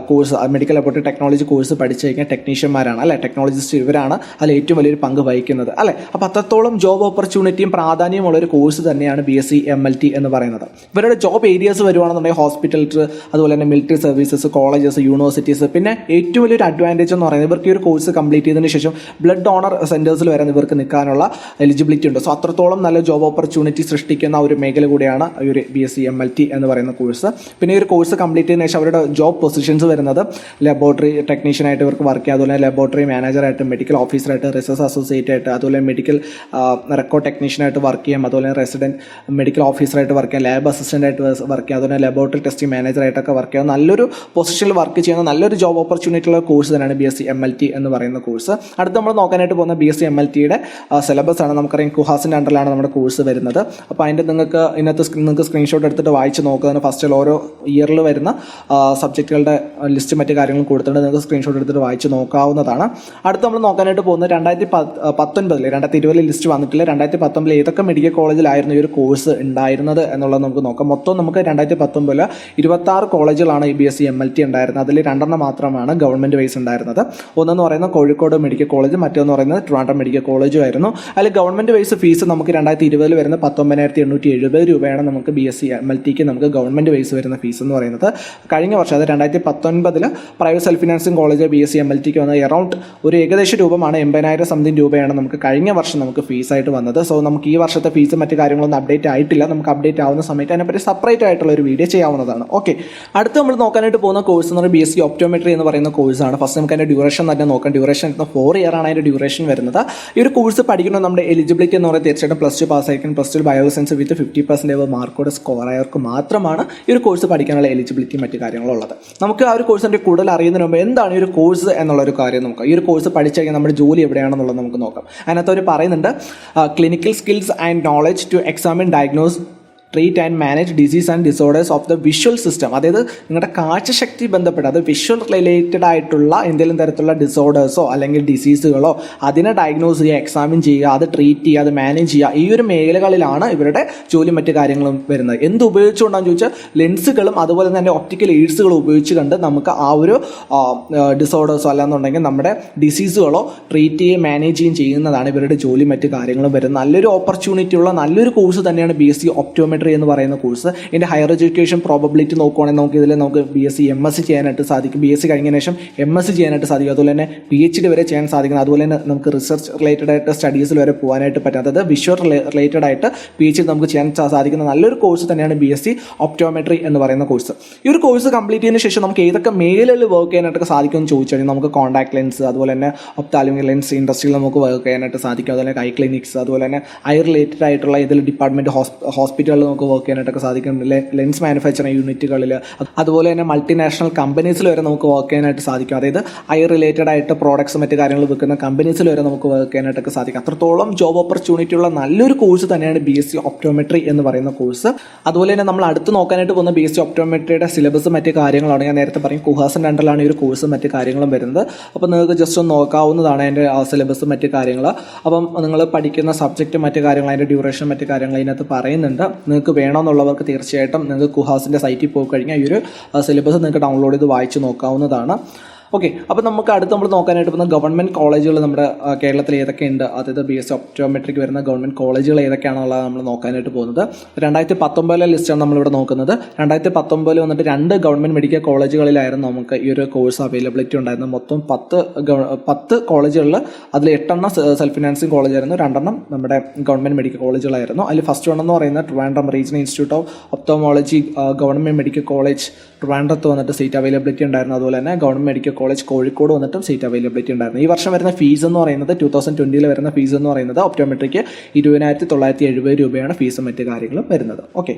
course, medical laboratory technology course പഠിച്ചു കഴിഞ്ഞാൽ ടെക്നീഷ്യന്മാരാണ് അല്ലേ, ടെക്നോളജിസ്റ്റ് ഇവരാണ് അതിൽ ഏറ്റവും വലിയൊരു പങ്ക് വഹിക്കുന്നത് അല്ലേ. അപ്പോൾ അത്രത്തോളം ജോബ് ഓപ്പർച്യൂണിറ്റിയും പ്രാധാന്യമുള്ള ഒരു കോഴ്സ് തന്നെയാണ് BSc MLT എന്ന് പറയുന്നത്. ഇവരുടെ ജോബ് ഏരിയാസ് വരുവാണെന്നുണ്ടെങ്കിൽ ഹോസ്പിറ്റൽസ്, അതുപോലെ തന്നെ മിലിറ്ററി സർവീസസ്, കോളേജസ്, യൂണിവേഴ്സിറ്റീസ്. പിന്നെ ഏറ്റവും വലിയൊരു അഡ്വാൻറ്റേജ് എന്ന് പറയുന്നത് ഇവർക്ക് ഈ ഒരു കോഴ്സ് കംപ്ലീറ്റ് ചെയ്തതിന് ശേഷം ബ്ലഡ് ഡോണർ സെൻറ്റേഴ്സിൽ വരെ ഇവർക്ക് നിൽക്കാനുള്ള എലിജിബിലിറ്റി ഉണ്ട്. സോ അത്രത്തോളം നല്ല ജോബ് ഓപ്പർച്യൂണിറ്റി സൃഷ്ടിക്കുന്ന ഒരു മേഖല കൂടിയാണ് ഈ ഒരു BSc MLT എന്ന് പറയുന്ന കോഴ്സ്. പിന്നെ ഈ ഒരു കോഴ്സ് കംപ്ലീറ്റ് ചെയ്തതിനു ശേഷം അവരുടെ ജോബ് പൊസിഷൻസ് വരുന്നത് ലബോറട്ടറി ടെക്നീഷ്യനായിട്ട് ഇവർക്ക് വർക്ക് ചെയ്യാം, അതുപോലെ ലബോറട്ടറി മാനേജറായിട്ട്, മെഡിക്കൽ ഓഫീസറായിട്ട്, റിസർച്ച് അസോസിയേറ്റ് ആയിട്ട്, അതുപോലെ മെഡിക്കൽ റെക്കോർഡ് ടെക്നീഷ്യനായിട്ട് വർക്ക് ചെയ്യാം, അതുപോലെ റെസിഡൻറ്റ് മെഡിക്കൽ ഓഫീസറായിട്ട് വർക്ക് ചെയ്യാം, ലാബ് അസിസ്റ്റൻ്റായിട്ട് വർക്ക് ചെയ്യാം, അതുപോലെ ലബോറട്ടറി ടെസ്റ്റിംഗ് മാനേജറായിട്ടൊക്കെ വർക്ക് ചെയ്യാം. നല്ലൊരു പൊസിഷനിൽ വർക്ക് ചെയ്യുന്ന നല്ലൊരു ജോബ് ഓപ്പർച്യൂണിറ്റി ഉള്ള കോഴ്സ് തന്നെയാണ് BSc MLT എന്ന് പറയുന്ന കോഴ്സ്. അടുത്ത് നമ്മൾ നോക്കാനായിട്ട് പോകുന്ന BSc MLTയുടെ സിലബസ് ആണ്. നമുക്കറിയാം കുഹാസിൻ്റെ അണ്ടറിലാണ് നമ്മുടെ കോഴ്സ് വരുന്നത്. അപ്പോൾ അതിൻ്റെ നിങ്ങൾക്ക് സ്ക്രീൻഷോട്ട് എടുത്തിട്ട് വായിച്ച് നോക്കുന്നതിന് ഫസ്റ്റിൽ ഓരോ ഇയറിൽ വരുന്ന സബ്ജക്റ്റുകളുടെ ലിസ്റ്റ് മറ്റു കാര്യങ്ങളും കൊടുത്തിട്ട് നിങ്ങൾക്ക് സ്ക്രീൻഷോട്ട് എടുത്തിട്ട് വായിച്ച് നോക്കാവുന്നതാണ്. അടുത്ത് നമ്മൾ നോക്കാനായിട്ട് പോകുന്നത് 2019 ലിസ്റ്റ് വന്നിട്ടില്ല. 2019 ഏതൊക്കെ മെഡിക്കൽ കോളേജിലായിരുന്നു ഈ ഒരു കോഴ്സ് ഉണ്ടായിരുന്നത് എന്നുള്ളത് നമുക്ക് നോക്കാം. മൊത്തം നമുക്ക് 2019 26 കോളേജുകളാണ് ഈ BSc MLT ഉണ്ടായിരുന്നത്. അതിൽ 2 മാത്രമാണ് ഗവൺമെൻറ് വൈസ് ഉണ്ടായിരുന്നത്. ഒന്നെന്ന് പറയുന്നത് കോഴിക്കോട് മെഡിക്കൽ കോളേജ്, മറ്റൊന്ന് പറയുന്നത് ട്രിവാൻഡ്രം മെഡിക്കൽ കോളേജും ആയിരുന്നു. അതിൽ ഗവൺമെൻറ് വൈസ് ഫീസ് നമുക്ക് 2020 വരുന്ന 19,870 രൂപയാണ് നമുക്ക് BSc MLTക്ക് നമുക്ക് ഗവൺമെൻറ് വൈസ് വരുന്ന ഫീസ് എന്ന് പറയുന്നത്. കഴിഞ്ഞ വർഷം അത് 2019 private self financing college BSc MLTക്ക് വന്നത് എറൗണ്ട് ഒരു ഏകദേശം രൂപമാണ് 80,000 സംതിങ് രൂപയാണ് നമുക്ക് കഴിഞ്ഞ വർഷം നമുക്ക് ഫീസായിട്ട് വന്നത്. സോ നമുക്ക് ഈ വർഷത്തെ ഫീസ് മറ്റു കാര്യങ്ങളൊന്നും അപ്ഡേറ്റ് ആയിട്ടില്ല. നമുക്ക് അപ്ഡേറ്റ് ആവുന്ന സമയത്ത് അതിനെപ്പറ്റി സെപ്പറേറ്റ് ആയിട്ടുള്ള ഒരു വീഡിയോ ചെയ്യാവുന്നതാണ്. ഓക്കെ, അടുത്ത് നമ്മൾ നോക്കാനായിട്ട് പോകുന്ന കോഴ്സ് എന്ന് പറയുന്നത് BSc ഒപ്റ്റോമെട്രി എന്ന് പറയുന്ന കോഴ്സാണ്. ഫസ്റ്റ് നമുക്ക് അതിൻ്റെ ഡ്യൂറേഷൻ തന്നെ നോക്കാം. ഡ്യൂറേഷൻ 4 ഇയർ ആണ് അതിൻ്റെ ഡ്യൂറേഷൻ വരുന്നത്. ഈ ഒരു കോഴ്സ് പഠിക്കുന്നത് നമ്മുടെ എലിജിബിലിറ്റി എന്ന് പറയുന്നത് തീർച്ചയായിട്ടും +2 പാസ്സായിരിക്കും. +2 ബയോളജി സയൻസ് വിത്ത് 50% മാർക്കോടെ സ്കോർ ആയവർക്ക് മാത്രമാണ് ഈ ഒരു കോഴ്സ് പഠിക്കാനുള്ള എലിജിബിലിറ്റി മറ്റു കാര്യങ്ങളുള്ളത്. നമുക്ക് ആ ഒരു കോഴ്സിൻ്റെ കൂടുതൽ അറിയുന്നതിന് മുമ്പ് എന്താണ് ഈ ഒരു കോഴ്സ് എന്നുള്ളൊരു കാര്യം നോക്കാം. ഈ ഒരു കോഴ്സ് പഠിച്ചു കഴിഞ്ഞാൽ നമ്മുടെ ജോലി എവിടെയാണെന്നുള്ളത് നമുക്ക് നോക്കാം. അതിനകത്ത് അവർ പറയുന്നുണ്ട് clinical skills and knowledge to examine, diagnose, treat and manage disease and disorders of the visual system. അതായത് നിങ്ങളുടെ കാഴ്ചശക്തി ബന്ധപ്പെട്ട അത് വിഷ്വൽ റിലേറ്റഡ് ആയിട്ടുള്ള എന്തെങ്കിലും തരത്തിലുള്ള ഡിസോർഡേഴ്സോ അല്ലെങ്കിൽ ഡിസീസുകളോ അതിനെ ഡയഗ്നോസ് ചെയ്യുക, എക്സാമിൻ ചെയ്യുക, അത് ട്രീറ്റ് ചെയ്യുക, അത് മാനേജ് ചെയ്യുക. ഈ ഒരു മേഖലകളിലാണ് ഇവരുടെ ജോലി മറ്റു കാര്യങ്ങളും വരുന്നത്. എന്ത് ഉപയോഗിച്ചുകൊണ്ടാണെന്ന് ചോദിച്ചാൽ ലെൻസുകളും അതുപോലെ തന്നെ ഒപ്റ്റിക്കൽ എയ്ഡ്സുകളും ഉപയോഗിച്ച് കണ്ട് നമുക്ക് ആ ഒരു ഡിസോർഡേഴ്സോ അല്ലാന്നുണ്ടെങ്കിൽ നമ്മുടെ ഡിസീസുകളോ ട്രീറ്റ് ചെയ്യുകയും മാനേജ് ചെയ്യുകയും ചെയ്യുന്നതാണ് ഇവരുടെ ജോലി മറ്റു കാര്യങ്ങളും വരുന്നത്. നല്ലൊരു ഓപ്പർച്യൂണിറ്റി ഉള്ള നല്ലൊരു കോഴ്സ് തന്നെയാണ് BSc ഒപ്റ്റോമെട്രി എന്ന് പറയുന്ന കോഴ്സ്. ഇതിൻ്റെ ഹയർ എഡ്യൂക്കേഷൻ പ്രോബബിലിറ്റി നോക്കുവാണെങ്കിൽ നമുക്ക് BSc MSc ചെയ്യാനായിട്ട് സാധിക്കും. BSc കഴിഞ്ഞതിന് ശേഷം MSc ചെയ്യാനായിട്ട് സാധിക്കും. അതുപോലെ തന്നെ PhD വരെ ചെയ്യാൻ സാധിക്കും. അതുപോലെ തന്നെ നമുക്ക് റിസർച്ച് റിലേറ്റഡ് ആയിട്ട് സ്റ്റഡീസിൽ വരെ പോകാനായിട്ട് പറ്റും. അതായത് വിഷ്വൽ റിലേറ്റഡ് ആയിട്ട് PhD നമുക്ക് ചെയ്യാൻ സാധിക്കുന്ന നല്ലൊരു കോഴ്സ് തന്നെയാണ് BSc ഒപ്റ്റോമെട്രി എന്ന് പറയുന്ന കോഴ്സ്. ഈ ഒരു കോഴ്സ് കംപ്ലീറ്റ് ചെയ്തതിന് ശേഷം നമുക്ക് ഏതൊക്കെ മേഖലകളിൽ വർക്ക് ചെയ്യാനായിട്ട് സാധിക്കുമെന്ന് ചോദിച്ചു കഴിഞ്ഞാൽ നമുക്ക് കോൺടാക്ട് ലെൻസ്, അതുപോലെ തന്നെ ഒപ്താൽമിക് ലെൻസ് ഇൻഡസ്ട്രിയിൽ നമുക്ക് വർക്ക് ചെയ്യാനായിട്ട് സാധിക്കും. അതുപോലെ ഐ ക്ലിനിക്സ്, അതുപോലെ തന്നെ ഐ റിലേറ്റഡ് ആയിട്ടുള്ള ഇതിൽ ഡിപ്പാർട്ട്മെൻറ്റ് ഹോസ്പിറ്റലുകളിൽ നമുക്ക് വർക്ക് ചെയ്യാനായിട്ടൊക്കെ സാധിക്കും. ലെൻസ് മാനുഫാക്ചറിങ് യൂണിറ്റുകളിൽ, അതുപോലെ തന്നെ മൾട്ടിനാഷണൽ കമ്പനീസിൽ വരെ നമുക്ക് വർക്ക് ചെയ്യാനായിട്ട് സാധിക്കും. അതായത് ഐ റിലേറ്റഡ് ആയിട്ട് പ്രോഡക്ട്സ് മറ്റു കാര്യങ്ങൾ വിൽക്കുന്ന കമ്പനീസിൽ വരെ നമുക്ക് വർക്ക് ചെയ്യാനായിട്ടൊക്കെ സാധിക്കും. അത്രത്തോളം ജോബ് ഓപ്പർച്യൂണിറ്റി ഉള്ള നല്ലൊരു കോഴ്സ് തന്നെയാണ് BSc ഒപ്റ്റോമെട്രി എന്ന് പറയുന്ന കോഴ്സ്. അതുപോലെ തന്നെ നമ്മൾ അടുത്ത് നോക്കാനായിട്ട് പോകുന്ന BSc ഒപ്റ്റോമെട്രിയുടെ സിലബസ് മറ്റു കാര്യങ്ങളാണ്. ഞാൻ നേരത്തെ പറയും കുഹാസിൻ്റെ അണ്ടറിലാണ് ഈ ഒരു കോഴ്സ് മറ്റു കാര്യങ്ങളും വരുന്നത്. അപ്പോൾ നിങ്ങൾക്ക് ജസ്റ്റ് ഒന്ന് നോക്കാവുന്നതാണ് അതിൻ്റെ സിലബസ് മറ്റു കാര്യങ്ങൾ. അപ്പം നിങ്ങൾ പഠിക്കുന്ന സബ്ജക്റ്റ് മറ്റു കാര്യങ്ങൾ, അതിൻ്റെ ഡ്യൂറേഷൻ മറ്റു കാര്യങ്ങൾ അതിനകത്ത് പറയുന്നുണ്ട്. നിങ്ങൾക്ക് വേണമെന്നുള്ളവർക്ക് തീർച്ചയായിട്ടും നിങ്ങൾക്ക് കുഹാസിൻ്റെ സൈറ്റിൽ പോയി കഴിഞ്ഞാൽ ഈ ഒരു സിലബസ് നിങ്ങൾക്ക് ഡൗൺലോഡ് ചെയ്ത് വായിച്ച് നോക്കാവുന്നതാണ്. ഓക്കെ, അപ്പോൾ നമുക്ക് അടുത്ത് നമ്മൾ നോക്കാനായിട്ട് പോകുന്ന ഗവൺമെൻറ് കോളേജുകൾ നമ്മുടെ കേരളത്തിൽ ഏതൊക്കെയുണ്ട്, അതായത് BSc ഒപ്റ്റോമെട്രിക്ക് വരുന്ന ഗവൺമെൻറ് കോളേജുകൾ ഏതൊക്കെയാണെന്നുള്ളത് നമ്മൾ നോക്കാനായിട്ട് പോകുന്നത്. 2019 ലിസ്റ്റാണ് നമ്മളിവിടെ നോക്കുന്നത്. 2019 വന്നിട്ട് 2 ഗവൺമെൻറ് മെഡിക്കൽ കോളേജുകളിലായിരുന്നു നമുക്ക് ഈ ഒരു കോഴ്സ് അവൈലബിലിറ്റി ഉണ്ടായിരുന്നത്. മൊത്തം 10 കോളേജുകളിൽ അതിൽ 8 സെൽഫ് ഫിനാൻസിങ് കോളേജായിരുന്നു, 2 നമ്മുടെ ഗവൺമെൻറ് മെഡിക്കൽ കോളേജുകളായിരുന്നു. അതിൽ ഫസ്റ്റ് വൺ എന്ന് പറയുന്നത് Trivandrum regional institute of ophthalmology government medical college ട്രിവാൻഡ്രത്ത് വന്നിട്ട് സീറ്റ് അവൈലബിലിറ്റി ഉണ്ടായിരുന്നു. അതുപോലെ തന്നെ ഗവൺമെൻറ് മെഡിക്കൽ കോളേജ് കോഴിക്കോട് വന്നിട്ടും സീറ്റ് അവൈലബിലിറ്റി ഉണ്ടായിരുന്നു. ഈ വർഷം വരുന്ന ഫീസ് എന്ന് പറയുന്നത് 2020 വരുന്ന ഫീസ് എന്ന് പറയുന്നത് ഒപ്റ്റോമെട്രിക്ക് 20,970 രൂപയാണ് ഫീസും മറ്റു കാര്യങ്ങളും വരുന്നത്. ഓക്കെ,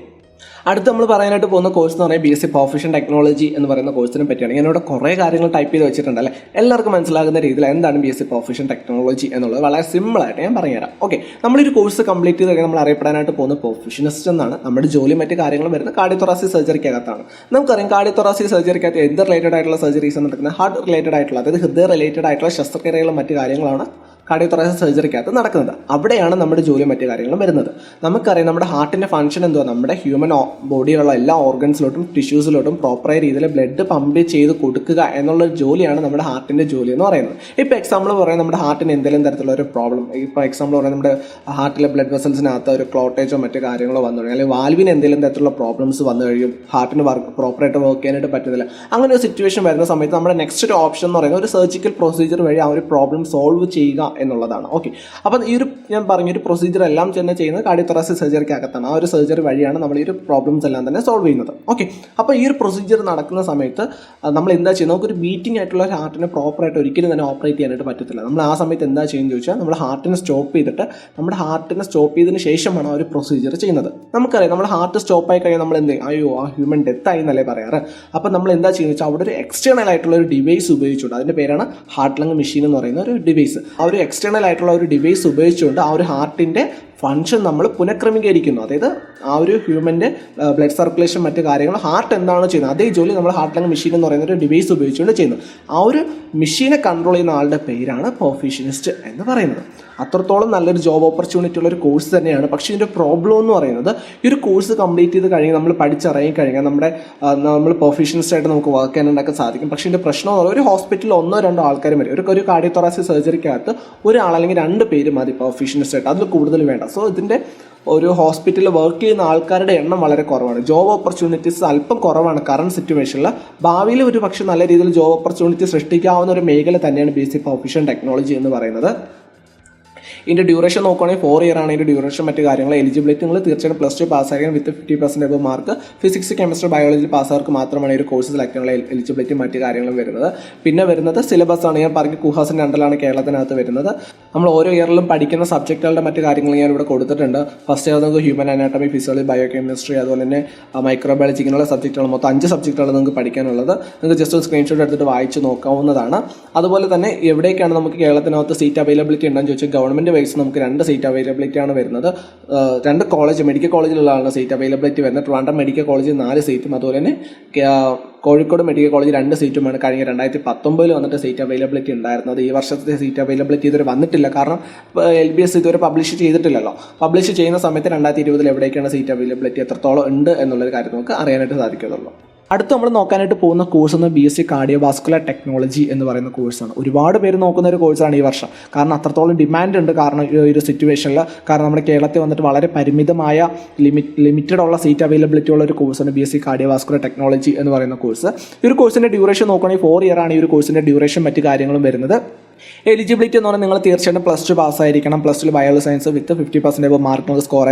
അടുത്ത് നമ്മൾ പറയാനായിട്ട് പോകുന്ന കോഴ്സ് എന്ന് പറയുന്നത് BSc പ്രൊഫഷൻ ടെക്നോളജി എന്ന് പറയുന്ന കോഴ്സിനെ പറ്റിയാണ്. ഞാനിവിടെ കുറേ കാര്യങ്ങൾ ടൈപ്പ് ചെയ്ത് വെച്ചിട്ടുണ്ടല്ലേ, എല്ലാവർക്കും മനസ്സിലാകുന്ന രീതിയിൽ എന്താണ് BSc പ്രൊഫഷൻ ടെക്നോളജി എന്നുള്ളത് വളരെ സിമ്പിളായിട്ട് ഞാൻ പറഞ്ഞുതരാം. ഓക്കെ, നമ്മളൊരു കോഴ്സ് കംപ്ലീറ്റ് ചെയ്ത് കഴിഞ്ഞാൽ നമ്മൾ അറിയപ്പെടാനായിട്ട് പോകുന്ന പ്രൊഫഷനിസ്റ്റ് എന്നാണ്. നമ്മുടെ ജോലി മറ്റു കാര്യങ്ങളും വരുന്നത് കാർഡിയോതൊറാസിക് സർജറിക്കകത്താണ്. നമുക്കറിയാം കാർഡിയോതൊറാസിക് സർജറിക്കകത്ത് എന്ത് റിലേറ്റഡ് ആയിട്ടുള്ള സർജറീസ് നടക്കുന്നത്, ഹാർട്ട് റിലേറ്റഡ് ആയിട്ടുള്ള, അതായത് ഹൃദയ റിലേറ്റഡ് ആയിട്ടുള്ള ശസ്ത്രക്രിയകളും മറ്റു കാര്യങ്ങളാണ് കാർഡിയോതൊറാസിക് സർജറിക്കകത്ത് നടക്കുന്നത്. അവിടെയാണ് നമ്മുടെ ജോലി മറ്റു കാര്യങ്ങളും വരുന്നത്. നമുക്കറിയാം നമ്മുടെ ഹാർട്ടിൻ്റെ ഫംഗ്ഷൻ എന്തുവാ, നമ്മുടെ ഹ്യൂമൻ ബോഡിയിലുള്ള എല്ലാ ഓർഗൻസിലോട്ടും ടിഷ്യൂസിലോട്ടും പ്രോപ്പറായ രീതിയിൽ ബ്ലഡ് പമ്പ് ചെയ്ത് കൊടുക്കുക എന്നുള്ള ജോലിയാണ് നമ്മുടെ ഹാർട്ടിൻ്റെ ജോലി എന്ന് പറയുന്നത്. ഇപ്പോൾ എക്സാമ്പിൾ പറയാം, നമ്മുടെ ഹാർട്ടിന് എന്തെങ്കിലും തരത്തിലുള്ള ഒരു പ്രോബ്ലം, ഇപ്പോൾ എക്സാമ്പിൾ പറയാം നമ്മുടെ ഹാർട്ടിലെ ബ്ലഡ് വെസൽസിനകത്ത് ഒരു ക്ലോട്ടേജോ മറ്റു കാര്യങ്ങളോ വന്നു കഴിഞ്ഞാൽ, അല്ലെങ്കിൽ വാൽവിന് എന്തെങ്കിലും തരത്തിലുള്ള പ്രോബ്ലംസ് വന്നു കഴിയും, ഹാർട്ടിന് പ്രോപ്പറായിട്ട് വർക്ക് ചെയ്യാനായിട്ട് പറ്റുന്നില്ല, അങ്ങനെ ഒരു സിറ്റുവേഷൻ വരുന്ന സമയത്ത് നമ്മുടെ നെക്സ്റ്റ് ഒരു ഓപ്ഷൻ എന്ന് പറയുന്നത് ഒരു സർജിക്കൽ പ്രൊസീജിയർ വഴി ആ ഒരു പ്രോബ്ലം സോൾവ് ചെയ്യുക എന്നുള്ളതാണ്. ഓക്കെ, അപ്പം ഈ ഒരു ഞാൻ പറഞ്ഞൊരു പ്രൊസീജിയർ എല്ലാം തന്നെ ചെയ്യുന്നത് കാർഡിയോതൊറാസിക് സർജറിക്കകത്താണ്. ആ ഒരു സർജറി വഴിയാണ് നമ്മൾ ഈ ഒരു പ്രോബ്ലംസ് എല്ലാം തന്നെ സോൾവ് ചെയ്യുന്നത്. ഓക്കെ, അപ്പോൾ ഈ ഒരു പ്രൊസീജിയർ നടക്കുന്ന സമയത്ത് നമ്മൾ എന്താ ചെയ്യുന്നത്, നമുക്കൊരു ബീറ്റിംഗ് ആയിട്ടുള്ള ഒരു ഹാർട്ടിനെ പ്രോപ്പറായിട്ട് ഒരിക്കലും തന്നെ ഓപ്പറേറ്റ് ചെയ്യാനായിട്ട് പറ്റത്തില്ല. നമ്മൾ ആ സമയത്ത് എന്താ ചെയ്യുന്നത് ചോദിച്ചാൽ, നമ്മൾ ഹാർട്ടിനെ സ്റ്റോപ്പ് ചെയ്തിട്ട് നമ്മുടെ ഹാർട്ടിനെ സ്റ്റോപ്പ് ചെയ്തതിന് ശേഷമാണ് ആ ഒരു പ്രൊസീജിയർ ചെയ്യുന്നത്. നമുക്കറിയാം നമ്മുടെ ഹാർട്ട് സ്റ്റോപ്പ് ആയി കഴിഞ്ഞാൽ നമ്മൾ എന്ത് ചെയ്യും, അയ്യോ ആ ഹ്യൂമൻ ഡെത്ത് ആയി എന്നല്ലേ പറയാറ്. അപ്പോൾ നമ്മൾ എന്താ ചെയ്യുന്നത് വെച്ചാൽ, അവിടെ ഒരു എക്സ്റ്റേണൽ ആയിട്ടുള്ള ഒരു ഡിവൈസ് ഉപയോഗിച്ചുകൊണ്ട്, അതിൻ്റെ പേരാണ് ഹാർട്ട് ലങ് മെഷീൻ എന്ന് പറയുന്ന ഒരു ഡിവൈസ്. ആ ഒരു എക്സ്റ്റേണൽ ആയിട്ടുള്ള ഒരു ഡിവൈസ് ഉപയോഗിച്ചുകൊണ്ട് ആ ഒരു ഹാർട്ടിൻ്റെ ഫംഗ്ഷൻ നമ്മൾ പുനഃക്രമീകരിക്കുന്നു. അതായത് ആ ഒരു ഹ്യൂമൻ്റെ ബ്ലഡ് സർക്കുലേഷൻ മറ്റു കാര്യങ്ങൾ ഹാർട്ട് എന്താണോ ചെയ്യുന്നത് അതേ ജോലി നമ്മൾ ഹാർട്ട് ലങ് മെഷീൻ എന്ന് പറയുന്ന ഒരു ഡിവൈസ് ഉപയോഗിച്ചുകൊണ്ട് ചെയ്യുന്നു. ആ ഒരു മെഷീനെ കൺട്രോൾ ചെയ്യുന്ന ആളുടെ പേരാണ് പ്രൊഫഷനിസ്റ്റ് എന്ന് പറയുന്നത്. അത്രത്തോളം നല്ലൊരു ജോബ് ഓപ്പർച്യൂണിറ്റി ഉള്ള ഒരു കോഴ്സ് തന്നെയാണ്. പക്ഷേ ഇതിൻ്റെ പ്രോബ്ലം എന്ന് പറയുന്നത്, ഈ ഒരു കോഴ്സ് കംപ്ലീറ്റ് ചെയ്ത് കഴിഞ്ഞാൽ നമ്മൾ പഠിച്ചിറങ്ങി കഴിഞ്ഞാൽ നമ്മൾ പ്രൊഫഷനിസ്റ്റ് ആയിട്ട് നമുക്ക് വർക്ക് ചെയ്യാനുണ്ടാക്കാൻ സാധിക്കും. പക്ഷേ ഇതിൻ്റെ പ്രശ്നം എന്ന് പറയുന്നത്, ഒരു ഹോസ്പിറ്റലിൽ 1-2 ആൾക്കാർ മതി. ഒരു കാർഡിയോതൊറാസിക് സർജറിക്കകത്ത് ഒരാൾ അല്ലെങ്കിൽ 2 പേര് മതി പ്രൊഫഷനിസ്റ്റ് ആയിട്ട്, അതിൽ കൂടുതൽ വേണ്ട. സോ ഇതിൻ്റെ ഒരു ഹോസ്പിറ്റലിൽ വർക്ക് ചെയ്യുന്ന ആൾക്കാരുടെ എണ്ണം വളരെ കുറവാണ്. ജോബ് ഓപ്പർച്യൂണിറ്റീസ് അല്പം കുറവാണ് കറണ്ട് സിറ്റുവേഷനിൽ. ഭാവിയിൽ ഒരു പക്ഷേ നല്ല രീതിയിൽ ജോബ് ഓപ്പർച്യൂണിറ്റി സൃഷ്ടിക്കാവുന്ന ഒരു മേഖല തന്നെയാണ് BSc പ്രൊഫഷൻ ടെക്നോളജി എന്ന് പറയുന്നത്. ഇതിൻ്റെ ഡ്യൂറേഷൻ നോക്കുകയാണെങ്കിൽ 4 ഇയർ ആണ് ഇതിൻ്റെ ഡ്യൂറേഷൻ. മറ്റു കാര്യങ്ങൾ എലിജിബിലിറ്റി നിങ്ങൾ തീർച്ചയായിട്ടും +2 പാസ്സായിരിക്കണം with 50% above mark. Physics chemistry biology പാസ്സാർക്ക് മാത്രമാണ് ഈ ഒരു കോഴ്സ് സെലക്ട് ചെയ്യാനുള്ള എലിജിബിലിറ്റി മറ്റു കാര്യങ്ങളും വരുന്നത്. പിന്നെ വരുന്നത് സിലബസ് ആണ്. ഞാൻ പറഞ്ഞ കുഹാസിൻ്റെ അണ്ടറിലാണ് കേരളത്തിനകത്ത് വരുന്നത്. നമ്മൾ ഓരോ ഇയറിലും പഠിക്കുന്ന സബ്ജക്റ്റുകളുടെ മറ്റു കാര്യങ്ങൾ ഞാൻ ഇവിടെ കൊടുത്തിട്ടുണ്ട്. ഫസ്റ്റ് ഇയർ നിങ്ങൾക്ക് human anatomy, physiology, bio chemistry, അതുപോലെ തന്നെ മൈക്രോബയോളജി, ഇങ്ങനെയുള്ള സബ്ജക്റ്റുകൾ മൊത്തം 5 സബ്ജക്റ്റുകൾ നിങ്ങൾക്ക് പഠിക്കാനുള്ളത്. നിങ്ങൾക്ക് ജസ്റ്റ് ഒരു സ്ക്രീൻഷോട്ട് എടുത്തിട്ട് വായിച്ച് നോക്കാവുന്നതാണ്. അതുപോലെ തന്നെ എവിടേക്കാണ് നമുക്ക് കേരളത്തിനകത്ത് സീറ്റ് അവൈലബിലിറ്റി ഉണ്ടെന്ന് ചോദിച്ചാൽ, ഗവൺമെൻറ് വൈസ് നമുക്ക് 2 സീറ്റ് അവൈലബിലിറ്റി ആണ് വരുന്നത്. 2 കോളേജ് മെഡിക്കൽ കോളേജിലുള്ളതാണ് സീറ്റ് അവൈലബിലിറ്റി വരുന്നത്. ട്രിവാൻഡ്രം മെഡിക്കൽ കോളേജിൽ 4 സീറ്റും, അതുപോലെ തന്നെ കോഴിക്കോട് മെഡിക്കൽ കോളേജ് 2 സീറ്റുമാണ്. കഴിഞ്ഞ 2019 വന്നിട്ട് സീറ്റ് അവൈലബിലിറ്റി ഉണ്ടായിരുന്നത്. ഈ വർഷത്തെ സീറ്റ് അവൈലബിലിറ്റി ഇതുവരെ വന്നിട്ടില്ല, കാരണം LBS ഇതുവരെ പബ്ലിഷ് ചെയ്തിട്ടില്ലല്ലോ. പബ്ലിഷ് ചെയ്യുന്ന സമയത്ത് 2020 എവിടേക്കാണ് സീറ്റ് അവൈലബിലിറ്റി എത്രത്തോളം ഉണ്ട് എന്നുള്ളൊരു കാര്യം നമുക്ക് അറിയാനായിട്ട് സാധിക്കുന്നുള്ളൂ. അടുത്ത് നമ്മൾ നോക്കാനായിട്ട് പോകുന്ന കോഴ്സ് എന്ന് BSc കാർഡിയോവാസ്കുലർ ടെക്നോളജി എന്ന് പറയുന്ന കോഴ്സാണ്. ഒരുപാട് പേര് നോക്കുന്ന ഒരു കോഴ്സാണ് ഈ വർഷം, കാരണം അത്രത്തോളം ഡിമാൻഡ് ഉണ്ട്. കാരണം ഈ ഒരു സിറ്റുവേഷനിൽ, കാരണം നമ്മുടെ കേരളത്തിൽ വന്നിട്ട് വളരെ പരിമിതമായ ലിമിറ്റഡ് ഉള്ള സീറ്റ് അവൈലബിലിറ്റി ഉള്ള ഒരു കോഴ്സാണ് BSc കാർഡിയോവാസ്കുലർ ടെക്നോളജി എന്ന് പറയുന്ന കോഴ്സ്. ഈ ഒരു കോഴ്സിൻ്റെ ഡ്യൂറേഷൻ നോക്കുകയാണെങ്കിൽ 4 ഇയർ ആണ് ഈ ഒരു കോഴ്സിൻ്റെ ഡ്യൂറേഷൻ മറ്റു കാര്യങ്ങളും വരുന്നത്. എലിജിബിലിറ്റി എന്ന് പറഞ്ഞാൽ നിങ്ങൾ തീർച്ചയായിട്ടും +2 പാസ്സായിരിക്കണം. +2 biology science with 50% above mark score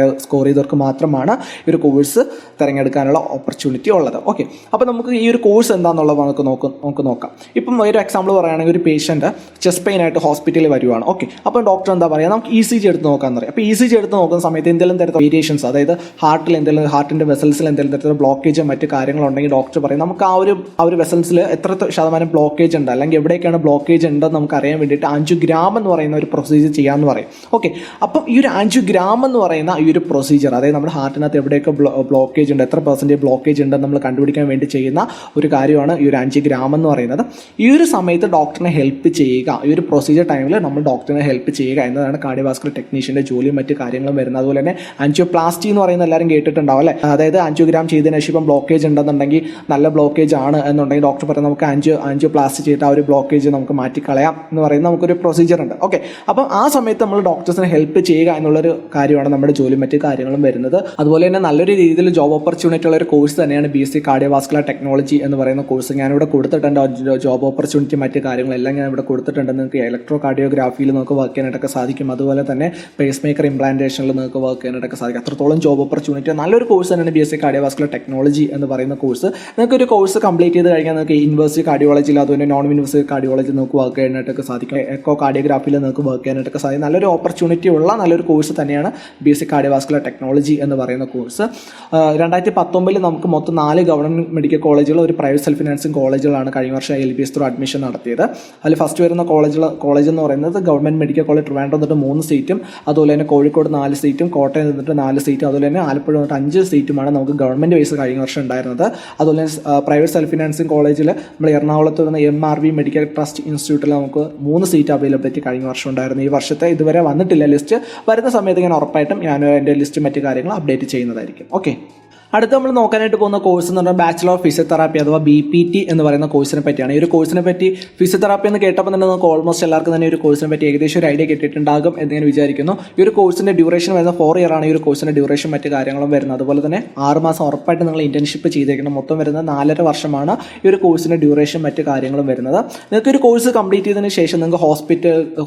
ചെയ്തവർക്ക് മാത്രമാണ് ഈ ഒരു കോഴ്സ് തിരഞ്ഞെടുക്കാനുള്ള ഓപ്പർച്യൂണിറ്റി ഉള്ളത്. ഓക്കെ, അപ്പോൾ നമുക്ക് ഈ ഒരു കോഴ്സ് എന്താണെന്നുള്ളത് നമുക്ക് നോക്കാം. ഇപ്പം ഒരു എക്സാമ്പിൾ പറയുകയാണെങ്കിൽ, ഒരു പേഷ്യൻറ്റ് ചെസ്റ്റ് പെയിൻ ആയിട്ട് ഹോസ്പിറ്റലിൽ വരുവാണ്. ഓക്കെ, അപ്പോൾ ഡോക്ടർ എന്താ പറയുക, നമുക്ക് ECG എടുത്ത് നോക്കാമെന്ന് പറയും. അപ്പോൾ ECG എടുത്ത് നോക്കുന്ന സമയത്ത് എന്തെങ്കിലും തരത്തിലുള്ള വേരിയേഷൻസ്, അതായത് ഹാർട്ടിൻ്റെ വെസൽസിൽ എന്തെങ്കിലും തരത്തിലുള്ള ബ്ലോക്കേജ് മറ്റു കാര്യങ്ങളുണ്ടെങ്കിൽ ഡോക്ടർ പറയും നമുക്ക് ആ ഒരു വെസൽസിൽ എത്ര ശതമാനം ബ്ലോക്കേജ് ഉണ്ട്, അല്ലെങ്കിൽ എവിടേക്കാണ് ബ്ലോക്കേജ് ഉണ്ടെന്ന് നമുക്ക് അറിയാൻ വേണ്ടിയിട്ട് ആൻജിയോഗ്രാം എന്ന് പറയുന്ന ഒരു പ്രൊസീജിയർ ചെയ്യാമെന്ന് പറയും. ഓക്കെ, അപ്പം ഈ ഒരു ആൻജിയോഗ്രാം എന്ന് പറയുന്ന ഈ ഒരു പ്രൊസീജിയർ, അതായത് നമ്മുടെ ഹാർട്ടിനകത്ത് എവിടെയൊക്കെ ബ്ലോക്കേജ് ഉണ്ട്, എത്ര % ബ്ലോക്കേജ് ഉണ്ടെന്ന് നമ്മൾ കണ്ടുപിടിക്കാൻ വേണ്ടി ചെയ്യുന്ന ഒരു കാര്യമാണ് ഈ ഒരു ആൻജിയോഗ്രാം എന്ന് പറയുന്നത്. ഈ ഒരു സമയത്ത് ഡോക്ടറിനെ ഹെൽപ്പ് ചെയ്യുക, ഈ ഒരു പ്രൊസീജിയർ ടൈമിൽ നമ്മൾ ഡോക്ടറിനെ ഹെൽപ്പ് ചെയ്യുക എന്നതാണ് കാർഡിയോവാസ്കുലർ ടെക്നീഷ്യൻ്റെ ജോലിയും മറ്റു കാര്യങ്ങളും വരുന്നത്. അതുപോലെ തന്നെ ആൻജിയോപ്ലാസ്റ്റി എന്ന് പറയുന്ന എല്ലാവരും കേട്ടിട്ടുണ്ടാവും അല്ലേ, അതായത് ആൻജിയോഗ്രാം ചെയ്തതിന് ശേഷം ഇപ്പം ബ്ലോക്കേജ് ഉണ്ടെന്നുണ്ടെങ്കിൽ, നല്ല ബ്ലോക്കേജ് ആണ് എന്നുണ്ടെങ്കിൽ ഡോക്ടർ പറയും നമുക്ക് ആൻജിയോപ്ലാസ്റ്റി ചെയ്തിട്ട് ആ ഒരു ബ്ലോക്കേജ് നമുക്ക് മാറ്റിക്കളയാം എന്ന് പറയുന്ന നമുക്കൊരു പ്രൊസീജിയർ ഉണ്ട്. ഓക്കെ, അപ്പം ആ സമയത്ത് നമ്മൾ ഡോക്ടേഴ്സിനെ ഹെൽപ്പ് ചെയ്യുക എന്നുള്ളൊരു കാര്യമാണ് നമ്മുടെ ജോലി മറ്റ് കാര്യങ്ങളും വരുന്നത്. അതുപോലെ തന്നെ നല്ലൊരു രീതിയിൽ ജോബ് ഓപ്പർച്യൂണിറ്റി ഉള്ള ഒരു കോഴ്സ് തന്നെയാണ് BSc കാർഡിയോവാസ്കുലർ ടെക്നോളജി എന്ന് പറയുന്ന കോഴ്സ്. ഞാനിവിടെ കൊടുത്തിട്ടുണ്ട് ജോബ് ഓപ്പർച്യൂണിറ്റി മറ്റ് കാര്യങ്ങളെല്ലാം ഞാൻ ഇവിടെ കൊടുത്തിട്ടുണ്ട്. നിങ്ങൾക്ക് ഇലക്ട്രോ കാർഡിയോഗ്രാഫിയിൽ നിങ്ങൾക്ക് വർക്ക് ചെയ്യാനായിട്ടൊക്കെ സാധിക്കും. അതുപോലെ തന്നെ പേസ് മേക്കർ ഇംപ്ലാന്റേഷനിൽ നിങ്ങൾക്ക് വർക്ക് ചെയ്യാനായിട്ടൊക്കെ സാധിക്കും. അത്രത്തോളം ജോബ് ഓപ്പർച്യൂണിറ്റി നല്ലൊരു കോഴ്സ് തന്നെയാണ് BSc കാർഡിയോവാസ്കുലർ ടെക്നോളജി എന്ന് പറയുന്ന കോഴ്സ്. നിങ്ങൾക്ക് ഒരു കോഴ്സ് കംപ്ലീറ്റ് ചെയ്ത് കഴിഞ്ഞാൽ നിങ്ങൾക്ക് യൂണിവേഴ്സിറ്റി കാർഡിയോളജിയിൽ അതുപോലെ നോൺ യൂണിവേഴ്സിറ്റി കാർഡിയോളജി നിങ്ങൾക്ക് വർക്ക് ചെയ്യാനായിട്ടൊക്കെ സാധിക്കും. എക്കോ കാർഡിയോഗ്രാഫിയിൽ നിങ്ങൾക്ക് വർക്ക് ചെയ്യാനായിട്ടൊക്കെ സാധിക്കും. നല്ലൊരു ഓപ്പർച്യൂണിറ്റി ഉള്ള നല്ലൊരു കോഴ്സ് തന്നെയാണ് BSc കാർഡിയോവാസ്കുലർ ടെക്നോളജി എന്ന് പറയുന്ന കോഴ്സ്. 2019 നമുക്ക് മൊത്തം 4 ഗവൺമെൻറ് മെഡിക്കൽ കോളേജുകൾ, ഒരു പ്രൈവറ്റ് സെൽഫ് ഫിനാൻസിങ് കോളേജുകളാണ് കഴിഞ്ഞ വർഷം LBS ത്രൂ അഡ്മിഷൻ നടത്തിയത്. അതിൽ ഫസ്റ്റ് വരുന്ന കോളേജ് എന്ന് പറയുന്നത് ഗവൺമെൻറ് മെഡിക്കൽ കോളേജ് ട്രിവാൻഡ്രം എന്നിട്ട് 3 സീറ്റും, അതുപോലെ തന്നെ കോഴിക്കോട് 4 സീറ്റും, കോട്ടയം നിന്നിട്ട് 4 സീറ്റും, അതുപോലെ തന്നെ ആലപ്പുഴ വന്നിട്ട് 5 സീറ്റുമാണ് നമുക്ക് ഗവൺമെൻറ് വൈസ് കഴിഞ്ഞ വർഷം ഉണ്ടായിരുന്നത്. അതുപോലെ തന്നെ പ്രൈവറ്റ് സെൽഫ് ഫിനാൻസിങ് കോളേജിൽ നമ്മൾ എറണാകുളത്ത് വരുന്ന MRV മെഡിക്കൽ ട്രസ്റ്റ് ഇൻസ്റ്റിറ്റ്യൂട്ടിൽ നമുക്ക് 3 സീറ്റ് അവൈലബിലിറ്റി കഴിഞ്ഞ വർഷം ഉണ്ടായിരുന്നു. ഈ വർഷത്തെ ഇതുവരെ വന്നിട്ടില്ല ലിസ്റ്റ്. വരുന്ന സമയത്ത് ഞാൻ ഉറപ്പായിട്ടും എൻ്റെ ലിസ്റ്റ് മറ്റു കാര്യങ്ങൾ അപ്ഡേറ്റ് ചെയ്യുന്നതായിരിക്കും. ഓക്കെ, അടുത്ത് നമ്മൾ നോക്കാനായിട്ട് പോകുന്ന കോഴ്സ് എന്ന് പറഞ്ഞാൽ ബാച്ചിലർ ഓഫ് ഫിസിയോതെറാപ്പി അഥവാ BPT എന്ന് പറയുന്ന കോഴ്സിനെ പറ്റിയാണ്. ഈ ഒരു കോഴ്സിനെ പറ്റി ഫിസിയോതെറാപ്പി എന്ന് കേട്ടപ്പോൾ തന്നെ നമുക്ക് ഓൾമോസ്റ്റ് എല്ലാവർക്കും തന്നെ ഈ ഒരു കോഴ്സിനെ പറ്റി ഏകദേശം ഒരു ഐഡിയ കിട്ടിയിട്ടുണ്ടാകും എന്ന് ഞാൻ വിചാരിക്കുന്നു. ഈ ഒരു കോഴ്സിൻ്റെ ഡ്യൂറേഷൻ വരുന്ന 4 ഇയർ ആണ്. ഈ ഒരു കോഴ്സിൻ്റെ ഡ്യൂറേഷൻ മറ്റു കാര്യങ്ങളും വരുന്നത്. അതുപോലെ തന്നെ 6 മാസം ഉറപ്പായിട്ട് നിങ്ങൾ ഇന്റേൺഷിപ്പ് ചെയ്തേക്കണം. മൊത്തം വരുന്നത് 4.5 വർഷമാണ് ഈ ഒരു കോഴ്സിൻ്റെ ഡ്യൂറേഷൻ മറ്റു കാര്യങ്ങളും വരുന്നത്. നിങ്ങൾക്ക് ഒരു കോഴ്സ് കംപ്ലീറ്റ് ചെയ്തതിന് ശേഷം നിങ്ങൾക്ക്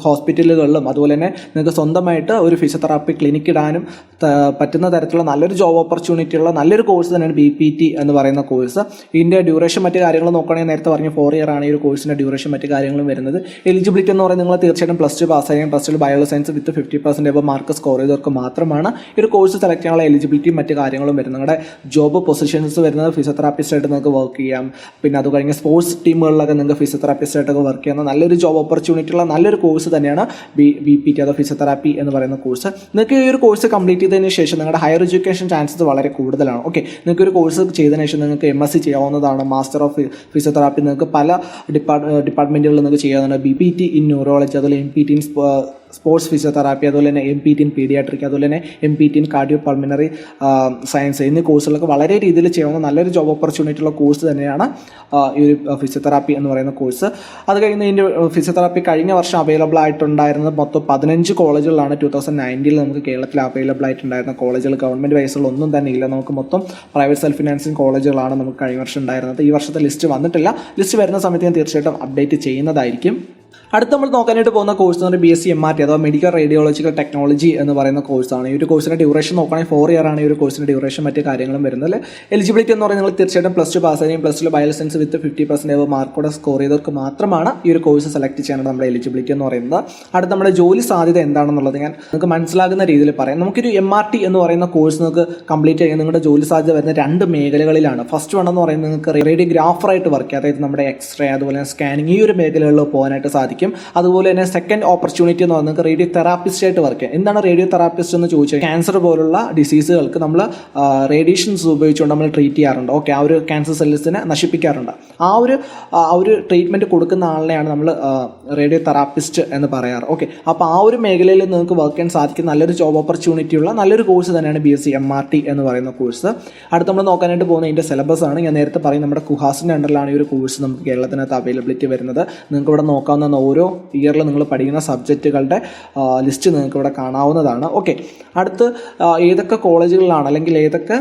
ഹോസ്പിറ്റലുകളിലും അതുപോലെ തന്നെ നിങ്ങൾക്ക് സ്വന്തമായിട്ട് ഒരു ഫിസിയോതെറാപ്പി ക്ലിനിക്ക് ഇടാനും പറ്റുന്ന തരത്തിലുള്ള നല്ലൊരു ജോബ് ഓപ്പർച്യൂണിറ്റി ഉള്ള നല്ലൊരു കോഴ്സ് തന്നെയാണ് BPT എന്ന് പറയുന്ന കോഴ്സ്. ഇതിൻ്റെ ഡ്യൂറേഷൻ മറ്റു കാര്യങ്ങൾ നോക്കുകയാണെങ്കിൽ നേരത്തെ പറഞ്ഞ 4 ഇയർ ആണ് ഈ ഒരു കോഴ്സിൻ്റെ ഡ്യൂറേഷൻ മറ്റു കാര്യങ്ങളും വരുന്നത്. എലിജിബിലിറ്റി എന്ന് പറയുന്നത് നിങ്ങൾ തീർച്ചയായിട്ടും +2 പാസ്സായാലും +2 biology science with 50% mark score ചെയ്തവർക്ക് മാത്രമാണ് ഈ ഒരു കോഴ്സ് സെലക്ട് ചെയ്യാനുള്ള എലിജിബിലിറ്റിയും മറ്റു കാര്യങ്ങളും വരുന്നത്. നിങ്ങളുടെ ജോബ് പൊസിഷൻസ് വരുന്നത് ഫിസിയോതെറാപ്പിസ്റ്റായിട്ട് നിങ്ങൾക്ക് വർക്ക് ചെയ്യാം. പിന്നെ അത് കഴിഞ്ഞ് സ്പോർട്സ് ടീമുകളിലൊക്കെ നിങ്ങൾക്ക് ഫിസിയോതെറാപ്പിസ്റ്റായിട്ടൊക്കെ വർക്ക് ചെയ്യുന്ന നല്ലൊരു ജോബ് ഓപ്പർച്യൂണിറ്റി ഉള്ള നല്ലൊരു കോഴ്സ് തന്നെയാണ് BPT അഥവാ ഫിസിയോതെറാപ്പി എന്ന് പറയുന്ന കോഴ്സ്. നിങ്ങൾക്ക് ഈ ഒരു കോഴ്സ് കംപ്ലീറ്റ് ചെയ്തതിന് ശേഷം നിങ്ങളുടെ ഹയർ എഡ്യൂക്കേഷൻ ചാൻസസ് വളരെ കൂടുതലാണ്. ഓക്കെ, നിങ്ങൾക്ക് ഒരു കോഴ്സ് ചെയ്തതിനു ശേഷം നിങ്ങൾക്ക് MSc ചെയ്യാവുന്നതാണ്. മാസ്റ്റർ ഓഫ് ഫിസിയോതെറാപ്പി നിങ്ങൾക്ക് പല ഡിപ്പാർട്ട്മെൻറ്റുകളിൽ നിങ്ങൾക്ക് ചെയ്യാവുന്നതാണ്. BPT ഇൻ ന്യൂറോളജി, അതുപോലെ MPT ഇൻ സ്പോർട്സ് ഫിസിയോതെറാപ്പി, അതുപോലെ തന്നെ MPT ഇൻ പീഡിയാട്രിക്, അതുപോലെ തന്നെ MPT in cardio pulmonary science എന്നീ കോഴ്സുകളൊക്കെ വളരെ രീതിയിൽ ചെയ്യാവുന്ന നല്ലൊരു ജോബ് ഓപ്പർച്യൂണിറ്റി ഉള്ള കോഴ്സ് തന്നെയാണ് ഈ ഒരു ഫിസിയോതെറാപ്പി എന്ന് പറയുന്ന കോഴ്സ്. അത് കഴിഞ്ഞ് ഇതിൻ്റെ ഫിസിയോതെറാപ്പി കഴിഞ്ഞ വർഷം അവൈലബിൾ ആയിട്ടുണ്ടായിരുന്നത് മൊത്തം 15 കോളേജുകളാണ്. 2019 നമുക്ക് കേരളത്തിൽ അവൈലബിൾ ആയിട്ടുണ്ടായിരുന്ന കോളേജുകൾ ഗവൺമെൻറ് വൈസുള്ള ഒന്നും തന്നെ ഇല്ല. നമുക്ക് മൊത്തം പ്രൈവറ്റ് സെൽഫ് ഫിനാൻസിങ് കോളേജുകളാണ് നമുക്ക് കഴിഞ്ഞ വർഷം ഉണ്ടായിരുന്നത്. ഈ വർഷത്തെ ലിസ്റ്റ് വന്നിട്ടില്ല. ലിസ്റ്റ് വരുന്ന സമയത്ത് ഞാൻ തീർച്ചയായിട്ടും അപ്ഡേറ്റ് ചെയ്യുന്നതായിരിക്കും. അടുത്ത് നമ്മൾ നോക്കാനായിട്ട് പോകുന്ന കോഴ്സ് എന്ന് പറഞ്ഞാൽ BSc MRT അഥവാ മെഡിക്കൽ റേഡിയോളജിക്കൽ ടെക്നോളജി എന്ന് പറയുന്ന കോഴ്സാണ്. ഈ ഒരു കോഴ്സിൻ്റെ ഡ്യൂറേഷൻ നോക്കുകയാണെങ്കിൽ 4 ഇയർ ആണ് ഈ ഒരു കോഴ്സിൻ്റെ ഡ്യൂറേഷൻ മറ്റു കാര്യങ്ങളും വരുന്നത്. എലിജിബിലിറ്റി എന്ന് പറയുന്നത് നിങ്ങൾ തീർച്ചയായിട്ടും +2 പാസ്സായും +2 ബയോളജി സയൻസ് വിത്ത് 50% മാർക്കോടെ സ്കോർ ചെയ്തവർക്ക് മാത്രമാണ് ഈ ഒരു കോഴ്സ് സെലക്ട് ചെയ്യാനാണ് നമ്മുടെ എലിജിബിലിറ്റി എന്ന് പറയുന്നത്. അടുത്ത നമ്മുടെ ജോലി സാധ്യത എന്താണെന്നുള്ളത് ഞാൻ നിങ്ങൾക്ക് മനസ്സിലാകുന്ന രീതിയിൽ പറയാം. നമുക്കൊരു MRT എന്ന് പറയുന്ന കോഴ്സ് നിങ്ങൾക്ക് കംപ്ലീറ്റ് ചെയ്യാൻ നിങ്ങളുടെ ജോലി സാധ്യത വരുന്ന 2 മേഖലകളിലാണ്. ഫസ്റ്റ് വൺ എന്ന് പറയുന്നത് നിങ്ങൾക്ക് റേഡിയോഗ്രാഫറായിട്ട് വർക്ക് ചെയ്യുക, അതായത് നമ്മുടെ എക്സ്റേ അതുപോലെ സ്കാനിങ് ഈ ഒരു മേഖലകളിൽ പോകാനായിട്ട് സാധിക്കും. അതുപോലെ തന്നെ സെക്കൻഡ് ഓപ്പർച്യൂണിറ്റി എന്ന് പറഞ്ഞാൽ റേഡിയോ തെറാപ്പിസ്റ്റ് ആയിട്ട് വർക്ക് ചെയ്യാം. എന്താണ് റേഡിയോ തെറാപ്പിസ്റ്റ് എന്ന് ചോദിച്ചാൽ ക്യാൻസർ പോലുള്ള ഡിസീസുകൾക്ക് നമ്മൾ റേഡിയേഷൻസ് ഉപയോഗിച്ചുകൊണ്ട് നമ്മൾ ട്രീറ്റ് ചെയ്യാറുണ്ട്. ഓക്കെ, ആ ഒരു ക്യാൻസർ സെൽസിനെ നശിപ്പിക്കാറുണ്ട്. ആ ഒരു ട്രീറ്റ്മെൻറ്റ് കൊടുക്കുന്ന ആളിനെയാണ് നമ്മൾ റേഡിയോ തെറാപ്പിസ്റ്റ് എന്ന് പറയാറ്. ഓക്കെ, അപ്പോൾ ആ ഒരു മേഖലയിൽ നിങ്ങൾക്ക് വർക്ക് ചെയ്യാൻ സാധിക്കുന്ന നല്ലൊരു ജോബ് ഓപ്പർച്യൂണിറ്റി ഉള്ള നല്ലൊരു കോഴ്സ് തന്നെയാണ് BSc MRT എന്ന് പറയുന്ന കോഴ്സ്. അടുത്ത് നമ്മൾ നോക്കാനായിട്ട് പോകുന്ന ഇതിൻ്റെ സിലബസ് ആണ്. ഞാൻ നേരത്തെ പറയും നമ്മുടെ കുഹാസിൻ്റെ അണ്ടറിലാണ് ഈ ഒരു കോഴ്സ് നമുക്ക് കേരളത്തിനകത്ത് അവൈലബിലിറ്റി വരുന്നത്. നിങ്ങൾക്ക് ഇവിടെ നോക്കാവുന്ന ഓരോ ഇയറിൽ നിങ്ങൾ പഠിക്കുന്ന സബ്ജക്റ്റുകളുടെ ലിസ്റ്റ് നിങ്ങൾക്ക് ഇവിടെ കാണാവുന്നതാണ്. ഓക്കെ, അടുത്ത് ഏതൊക്കെ കോളേജുകളിലാണ് അല്ലെങ്കിൽ ഏതൊക്കെ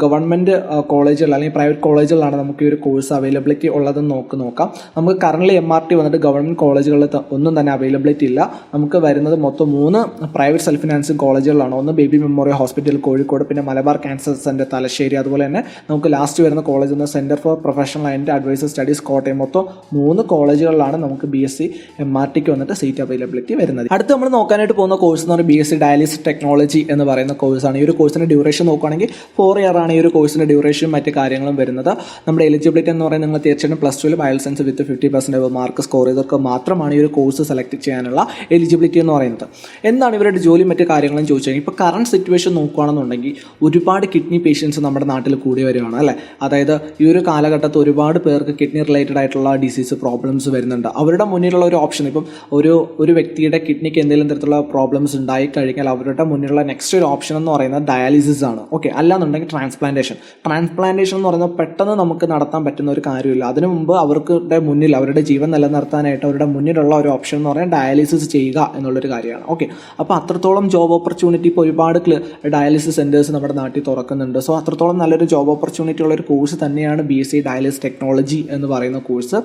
ഗവൺമെൻറ് കോളേജുകൾ അല്ലെങ്കിൽ പ്രൈവറ്റ് കോളേജുകളാണ് നമുക്ക് ഈ ഒരു കോഴ്സ് അവൈലബിലിറ്റി ഉള്ളതെന്ന് നോക്കാം. നമുക്ക് കറൻ്റ് MRT വന്നിട്ട് ഗവൺമെൻറ് കോളേജുകളിൽ ഒന്നും തന്നെ അവൈലബിലിറ്റി ഇല്ല. നമുക്ക് വരുന്നത് മൊത്തം 3 പ്രൈവറ്റ് സെൽഫ് ഫിനാൻസിങ് കോളേജുകളാണ്. ഒന്ന് ബേബി മെമ്മോറിയൽ ഹോസ്പിറ്റൽ കോഴിക്കോട്, പിന്നെ മലബാർ ക്യാൻസർ സെൻറ്റർ തലശ്ശേരി, അതുപോലെ തന്നെ നമുക്ക് ലാസ്റ്റ് വരുന്ന കോളേജ് എന്ന് centre for professional and advisor studies Kottayam. മൊത്തം 3 കോളേജുകളിലാണ് നമുക്ക് BSc MRTക്ക് വന്നിട്ട് സീറ്റ് അവൈലബിലിറ്റി വരുന്നത്. അടുത്ത് നമ്മൾ നോക്കാനായിട്ട് പോകുന്ന കോഴ്സ് എന്ന് പറയുന്നത് BSc ഡയാലിസിസ് ടെക്നോളജി എന്ന് പറയുന്ന കോഴ്സാണ്. ഈ ഒരു കോഴ്സിൻ്റെ ഡ്യൂറേഷൻ നോക്കുകയാണെങ്കിൽ 4 ഇയർ ആണ് ഈ ഒരു കോഴ്സിൻ്റെ ഡ്യൂറേഷൻ മറ്റ് കാര്യങ്ങളും വരുന്നത്. നമ്മുടെ എലിജിബിലിറ്റി എന്ന് പറയുന്നത് നിങ്ങൾ തീർച്ചയായിട്ടും +2 biology science with 50% mark score ചെയ്തവർക്ക് മാത്രമാണ് ഈ ഒരു കോഴ്സ് സെലക്ട് ചെയ്യാനുള്ള എലിജിബിലിറ്റി എന്ന് പറയുന്നത്. എന്താണ് ഇവരുടെ ജോലി മറ്റ് കാര്യങ്ങളും ചോദിച്ചാൽ ഇപ്പോൾ കറണ്ട് സിറ്റുവേഷൻ നോക്കുകയാണെന്നുണ്ടെങ്കിൽ ഒരുപാട് കിഡ്നി പേഷ്യൻസ് നമ്മുടെ നാട്ടിൽ കൂടി വരുവാണ് അല്ലേ. അതായത് ഈ ഒരു കാലഘട്ടത്തിൽ ഒരുപാട് പേർക്ക് കിഡ്നി റിലേറ്റഡ് ആയിട്ടുള്ള ഡിസീസ് പ്രോബ്ലംസ് വരുന്നുണ്ട്. അവരുടെ മുന്നിലുള്ള ഒരു ഓപ്ഷൻ ഇപ്പം ഒരു വ്യക്തിയുടെ കിഡ്നിക്ക് എന്തെങ്കിലും തരത്തിലുള്ള പ്രോബ്ലംസ് ഉണ്ടായി കഴിഞ്ഞാൽ അവരുടെ മുന്നിലുള്ള നെക്സ്റ്റ് ഒരു ഓപ്ഷൻ എന്ന് പറയുന്നത് ഡയാലിസിസ് ആണ്. ഓക്കെ, അല്ലാന്നുണ്ടെങ്കിൽ അല്ലെങ്കിൽ ട്രാൻസ്പ്ലാന്റേഷൻ എന്ന് പറയുന്നത് പെട്ടെന്ന് നമുക്ക് നടത്താൻ പറ്റുന്ന ഒരു കാര്യമില്ല. അതിനു മുമ്പ് അവരുടെ ജീവൻ നിലനിർത്താനായിട്ട് അവരുടെ മുന്നിലുള്ള ഒരു ഓപ്ഷൻ എന്ന് പറയുന്നത് ഡയാലിസിസ് ചെയ്യുക എന്നുള്ളൊരു കാര്യമാണ്. ഓക്കെ, അപ്പോൾ അത്രത്തോളം ജോബ് ഓപ്പർച്യൂണിറ്റി ഇപ്പോൾ ഒരുപാട് ഡയാലിസിസ് സെൻറ്റേഴ്സ് നമ്മുടെ നാട്ടിൽ തുറക്കുന്നുണ്ട്. സോ അത്രത്തോളം നല്ലൊരു ജോബ് ഓപ്പർച്യൂണിറ്റി ഉള്ള ഒരു കോഴ്സ് തന്നെയാണ് BSc ഡയാലിസിസ് ടെക്നോളജി എന്ന് പറയുന്ന കോഴ്സ്.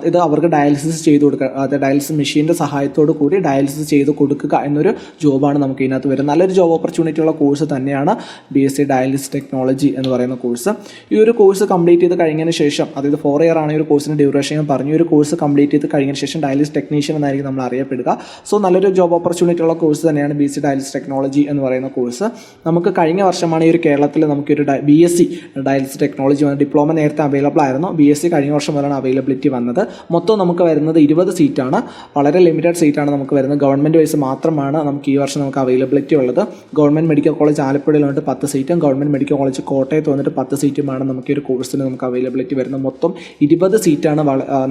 ഇത് അവർക്ക് ഡയാലിസിസ് ചെയ്ത് കൊടുക്കുക, ഡയാലിസിസ് മെഷീൻ്റെ സഹായത്തോടു കൂടി ഡയാലിസിസ് ചെയ്ത് കൊടുക്കുക എന്നൊരു ജോബാണ് നമുക്ക് ഇതിനകത്ത് വരുന്നത്. നല്ലൊരു ജോബ് ഓപ്പർച്യൂണിറ്റി ഉള്ള കോഴ്സ് തന്നെയാണ് BSc ഡയാലിസിസ് ടെക്നോളജി എന്ന് പറയുന്ന കോഴ്സ്. ഈ ഒരു കോഴ്സ് കംപ്ലീറ്റ് ചെയ്ത് കഴിഞ്ഞതിന് ശേഷം, അതായത് 4 ഇയർ ആണ് ഈ ഒരു കോഴ്സിൻ്റെ ഡ്യൂറേഷൻ ഞാൻ പറഞ്ഞു. ഈ ഒരു കോഴ്സ് കംപ്ലീറ്റ് ചെയ്ത് കഴിഞ്ഞതിന് ശേഷം ഡയാലിസിസ് ടെക്നീഷ്യൻ എന്നായിരിക്കും നമ്മൾ അറിയപ്പെടുക. സോ നല്ലൊരു ജോബ് ഓപ്പർച്യൂണിറ്റി ഉള്ള കോഴ്സ് തന്നെയാണ് BSc ഡയാലിസിസ് ടെക്നോളജി എന്ന് പറയുന്ന കോഴ്സ്. നമുക്ക് കഴിഞ്ഞ വർഷമാണ് ഈ ഒരു കേരളത്തിൽ നമുക്കൊരു BSc ഡയാലിസിസ് ടെക്നോളജി വന്ന ഡിപ്ലോമ നേരത്തെ അവൈലബിൾ ആയിരുന്നു. BSc കഴിഞ്ഞ വർഷം മുതലാണ് അവൈലബിലിറ്റി വന്നത്. മൊത്തം നമുക്ക് വരുന്നത് 20 സീറ്റാണ്. വളരെ ലിമിറ്റഡ് സീറ്റാണ് നമുക്ക് വരുന്നത്. ഗവൺമെൻറ് വൈസ് മാത്രമാണ് നമുക്ക് ഈ വർഷം നമുക്ക് അവൈലബിലിറ്റി ഉള്ളത്. ഗവൺമെൻറ് മെഡിക്കൽ കോളേജ് ആലപ്പുഴയിൽ വന്നിട്ട് 10 സീറ്റും ഗവൺമെൻറ് മെഡിക്കൽ കോളേജ് കോട്ടയത്ത് വന്നിട്ട് 10 സീറ്റുമാണ് നമുക്ക് ഈ ഒരു കോഴ്സിന് നമുക്ക് അവൈലബിലിറ്റി വരുന്നത്. മൊത്തം 20 സീറ്റാണ്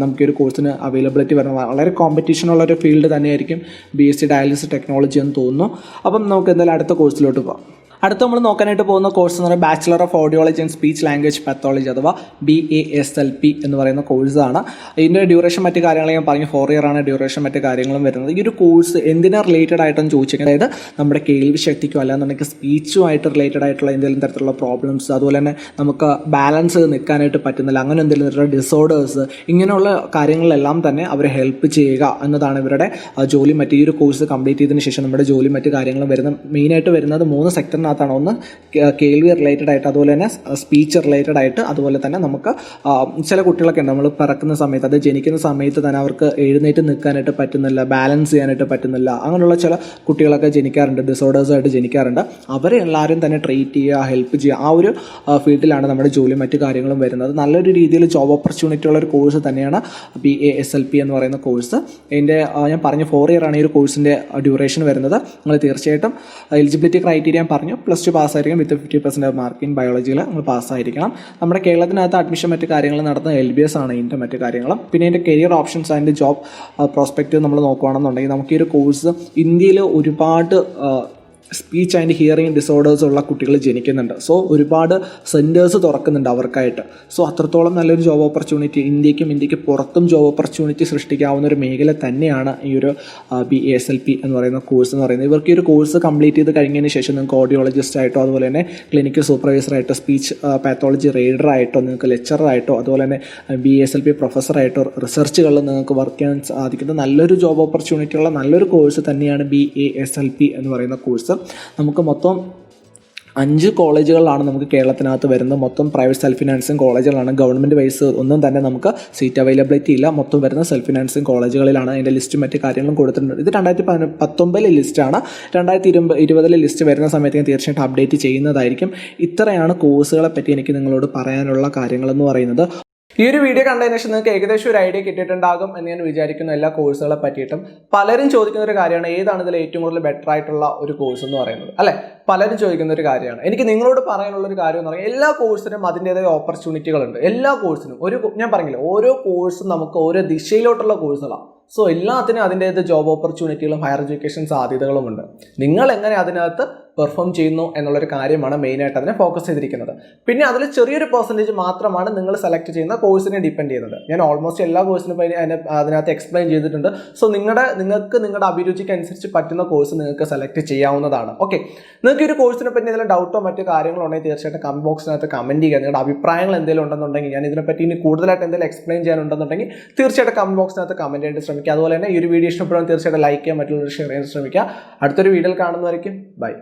നമുക്ക് ഈ ഒരു കോഴ്സിന് അവൈലബിലിറ്റി വരുന്നത്. വളരെ കോമ്പറ്റീഷനുള്ള ഒരു ഫീൽഡ് തന്നെയായിരിക്കും BSc ഡയാലിസിസ് ടെക്നോളജി എന്ന് തോന്നുന്നു. അപ്പം നമുക്ക് എന്തായാലും അടുത്ത കോഴ്സിലോട്ട് പോകാം. അടുത്ത നമ്മൾ നോക്കാനായിട്ട് പോകുന്ന കോഴ്സ് എന്ന് പറയുന്നത് bachelor of audiology and speech language pathology അഥവാ BASLP എന്ന് പറയുന്ന കോഴ്സാണ്. ഇതിൻ്റെ ഡ്യൂറേഷൻ മറ്റ് കാര്യങ്ങൾ ഞാൻ പറഞ്ഞു, 4 ഇയർ ആണ് ഡ്യൂറേഷൻ മറ്റ് കാര്യങ്ങളും വരുന്നത്. ഈ ഒരു കോഴ്സ് എന്തിനാ റിലേറ്റഡ് ആയിട്ടെന്ന് ചോദിച്ചാൽ, അതായത് നമ്മുടെ കേൾവി ശക്തിക്കോ അല്ലാന്നുണ്ടെങ്കിൽ സ്പീച്ചുമായിട്ട് റിലേറ്റഡ് ആയിട്ടുള്ള എന്തെങ്കിലും തരത്തിലുള്ള പ്രോബ്ലംസ്, അതുപോലെ തന്നെ നമുക്ക് ബാലൻസ് നിൽക്കാനായിട്ട് പറ്റുന്നില്ല, അങ്ങനെ എന്തെങ്കിലും തരത്തിലുള്ള ഡിസോർഡേഴ്സ്, ഇങ്ങനെയുള്ള കാര്യങ്ങളിലെല്ലാം തന്നെ അവരെ ഹെൽപ്പ് ചെയ്യുക എന്നതാണ് ഇവരുടെ ജോലി. ഈ ഒരു കോഴ്സ് കംപ്ലീറ്റ് ചെയ്തതിന് ശേഷം നമ്മുടെ ജോലി മറ്റ് കാര്യങ്ങളും മെയിനായിട്ട് വരുന്നത് 3 സെക്ടറിനകത്താണ്. ഒന്ന് കേൾവി റിലേറ്റഡ് ആയിട്ട്, അതുപോലെ തന്നെ സ്പീച്ച് റിലേറ്റഡ് ആയിട്ട്, അതുപോലെ തന്നെ നമുക്ക് ചില കുട്ടികളൊക്കെ ഉണ്ട്, നമ്മൾ പിറക്കുന്ന സമയത്ത്, അത് ജനിക്കുന്ന സമയത്ത് തന്നെ അവർക്ക് എഴുന്നേറ്റ് നിൽക്കാനായിട്ട് പറ്റുന്നില്ല, ബാലൻസ് ചെയ്യാനായിട്ട് പറ്റുന്നില്ല, അങ്ങനെയുള്ള ചില കുട്ടികളൊക്കെ ജനിക്കാറുണ്ട്, ഡിസോർഡേഴ്സായിട്ട് ജനിക്കാറുണ്ട്. അവരെ എല്ലാവരും തന്നെ ട്രീറ്റ് ചെയ്യുക, ഹെൽപ്പ് ചെയ്യുക, ആ ഒരു ഫീൽഡിലാണ് നമ്മുടെ ജോലി മറ്റു കാര്യങ്ങളും വരുന്നത്. നല്ലൊരു രീതിയിൽ ജോബ് ഓപ്പർച്യൂണിറ്റി ഉള്ള ഒരു കോഴ്സ് തന്നെയാണ് BASLP എന്ന് പറയുന്ന കോഴ്സ്. ഇതിൻ്റെ ഞാൻ പറഞ്ഞു 4 ഇയർ ആണ് ഈ ഒരു കോഴ്സിൻ്റെ ഡ്യൂറേഷൻ വരുന്നത്. നിങ്ങൾ തീർച്ചയായിട്ടും എലിജിബിലിറ്റി ക്രൈറ്റീരിയ ഞാൻ പറഞ്ഞു, +2 പാസ്സായിരിക്കണം വിത്ത് 50% മാർക്ക് ഇൻ ബയോളജിയിൽ നമ്മൾ പാസ്സായിരിക്കണം. നമ്മുടെ കേരളത്തിനകത്ത് അഡ്മിഷൻ മറ്റ് കാര്യങ്ങൾ നടത്തുന്ന LBS ആണ് ഇതിൻ്റെ മറ്റ് കാര്യങ്ങളും. പിന്നെ ഇതിൻ്റെ കരിയർ ഓപ്ഷൻസ് അതിൻ്റെ ജോബ് പ്രോസ്പെക്റ്റ് നമ്മൾ നോക്കുകയാണെന്നുണ്ടെങ്കിൽ നമുക്ക് ഈ ഒരു കോഴ്സ് ഇന്ത്യയിൽ ഒരുപാട് സ്പീച്ച് ആൻഡ് ഹിയറിംഗ് ഡിസോർഡേഴ്സ് ഉള്ള കുട്ടികൾ ജനിക്കുന്നുണ്ട്. സോ ഒരുപാട് സെൻറ്റേഴ്സ് തുറക്കുന്നുണ്ട് അവർക്കായിട്ട്. സോ അത്രത്തോളം നല്ലൊരു ജോബ് ഓപ്പർച്യൂണിറ്റി ഇന്ത്യക്ക് പുറത്തും ജോബ് ഓപ്പർച്യൂണിറ്റി സൃഷ്ടിക്കാവുന്ന ഒരു മേഖല തന്നെയാണ് ഈ ഒരു BASLP എന്ന് പറയുന്ന കോഴ്സ് എന്ന് പറയുന്നത്. ഇവർക്ക് ഈ ഒരു കോഴ്സ് കംപ്ലീറ്റ് ചെയ്ത് കഴിഞ്ഞതിന് ശേഷം നിങ്ങൾക്ക് ഓഡിയോളജിസ്റ്റ് ആയിട്ടോ, അതുപോലെ തന്നെ ക്ലിനിക്കൽ സൂപ്പർവൈസറായിട്ടോ, സ്പീച്ച് പാത്തോളജി റീഡറായിട്ടോ, നിങ്ങൾക്ക് ലെക്ചറായിട്ടോ, അതുപോലെ തന്നെ BASLP പ്രൊഫസറായിട്ടോ റിസർച്ചുകളിൽ നിങ്ങൾക്ക് വർക്ക് ചെയ്യാൻ സാധിക്കുന്ന നല്ലൊരു ജോബ് ഓപ്പർച്യൂണിറ്റി ഉള്ള നല്ലൊരു കോഴ്സ് തന്നെയാണ് BASLP എന്ന് പറയുന്ന കോഴ്സ്. നമുക്ക് മൊത്തം 5 കോളേജുകളാണ് നമുക്ക് കേരളത്തിനകത്ത് വരുന്നത്. മൊത്തം പ്രൈവറ്റ് സെൽഫ് ഫിനാൻസിങ് കോളേജുകളാണ്. ഗവൺമെൻറ് വൈസ് ഒന്നും തന്നെ നമുക്ക് സീറ്റ് അവൈലബിലിറ്റി ഇല്ല. മൊത്തം വരുന്ന സെൽഫ് ഫിനാൻസിങ് കോളേജുകളിലാണ്. അതിൻ്റെ ലിസ്റ്റ് മറ്റ് കാര്യങ്ങളും കൊടുത്തിട്ടുണ്ട്. ഇത് 2019 ലിസ്റ്റാണ്. 2020 ലിസ്റ്റ് വരുന്ന സമയത്ത് ഞാൻ തീർച്ചയായിട്ടും അപ്ഡേറ്റ് ചെയ്യുന്നതായിരിക്കും. ഇത്രയാണ് കോഴ്സുകളെ പറ്റി എനിക്ക് നിങ്ങളോട് പറയാനുള്ള കാര്യങ്ങളെന്ന് പറയുന്നത്. ഈ ഒരു വീഡിയോ കണ്ടതിന് ശേഷം നിങ്ങൾക്ക് ഏകദേശം ഒരു ഐഡിയ കിട്ടിയിട്ടുണ്ടാകും എന്ന് ഞാൻ വിചാരിക്കുന്നു എല്ലാ കോഴ്സുകളെ പറ്റിയിട്ടും. പലരും ചോദിക്കുന്ന ഒരു കാര്യമാണ്, ഏതാണ് ഇതിൽ ഏറ്റവും കൂടുതൽ ബെറ്റർ ആയിട്ടുള്ള ഒരു കോഴ്സ് എന്ന് പറയുന്നത്, അല്ലേ? പലരും ചോദിക്കുന്ന ഒരു കാര്യമാണ്. എനിക്ക് നിങ്ങളോട് പറയാനുള്ള ഒരു കാര്യം എന്ന് പറഞ്ഞാൽ എല്ലാ കോഴ്സിനും അതിൻ്റെതായ ഓപ്പർച്യൂണിറ്റികളുണ്ട്. എല്ലാ കോഴ്സിനും ഞാൻ പറഞ്ഞില്ല, ഓരോ കോഴ്സും നമുക്ക് ഓരോ ദിശയിലോട്ടുള്ള കോഴ്സുകളാണ്. സോ എല്ലാത്തിനും അതിൻ്റേത് ജോബ് ഓപ്പർച്യൂണിറ്റികളും ഹയർ എഡ്യൂക്കേഷൻ സാധ്യതകളുമുണ്ട്. നിങ്ങൾ എങ്ങനെ അതിനകത്ത് പെർഫോം ചെയ്യുന്നു എന്നുള്ളൊരു കാര്യമാണ് മെയിനായിട്ട് അതിനെ ഫോക്കസ് ചെയ്തിരിക്കുന്നത്. പിന്നെ അതിൽ ചെറിയൊരു പെർസെൻറ്റേജ് മാത്രമാണ് നിങ്ങൾ സെലക്ട് ചെയ്യുന്ന കോഴ്സിനെ ഡിപ്പെൻഡ് ചെയ്യുന്നത്. ഞാൻ ഓൾമോസ്റ്റ് എല്ലാ കോഴ്സിനും അതിനകത്ത് എക്സ്പ്ലെയിൻ ചെയ്തിട്ടുണ്ട്. സോ നിങ്ങൾക്ക് നിങ്ങളുടെ അഭിരുചിക്ക് അനുസരിച്ച് പറ്റുന്ന കോഴ്സ് നിങ്ങൾക്ക് സെലക്ട് ചെയ്യാവുന്നതാണ്. ഓക്കെ, നിങ്ങൾക്ക് ഈ ഒരു കോഴ്സിനെ പറ്റി എന്തെങ്കിലും ഡൗട്ടോ മറ്റു കാര്യങ്ങളോ ഉണ്ടെങ്കിൽ തീർച്ചയായിട്ടും കമന്റ് ബോക്സിനകത്ത് കമൻറ്റ് ചെയ്യുക. നിങ്ങളുടെ അഭിപ്രായങ്ങൾ എന്തെങ്കിലും ഉണ്ടെന്നുണ്ടെങ്കിൽ, ഞാൻ ഇതിനെപ്പറ്റി ഇനി കൂടുതലായിട്ട് എന്തെങ്കിലും എക്സ്പ്ലെയിൻ ചെയ്യാനുണ്ടെന്നുണ്ടെങ്കിൽ തീർച്ചയായിട്ടും കമന്റ് ബോക്സിനകത്ത് കമൻറ്റ് ചെയ്യാൻ ശ്രമിക്കുക. അതുപോലെ തന്നെ ഈ ഒരു വീഡിയോ ഇഷ്ടപ്പെടുമ്പോൾ തീർച്ചയായിട്ടും ലൈക്ക് ചെയ്യാൻ, മറ്റുള്ളവർ ഷെയർ ചെയ്യാൻ ശ്രമിക്കുക. അടുത്തൊരു വീഡിയോയിൽ കാണുന്നവരേക്കും ബൈ.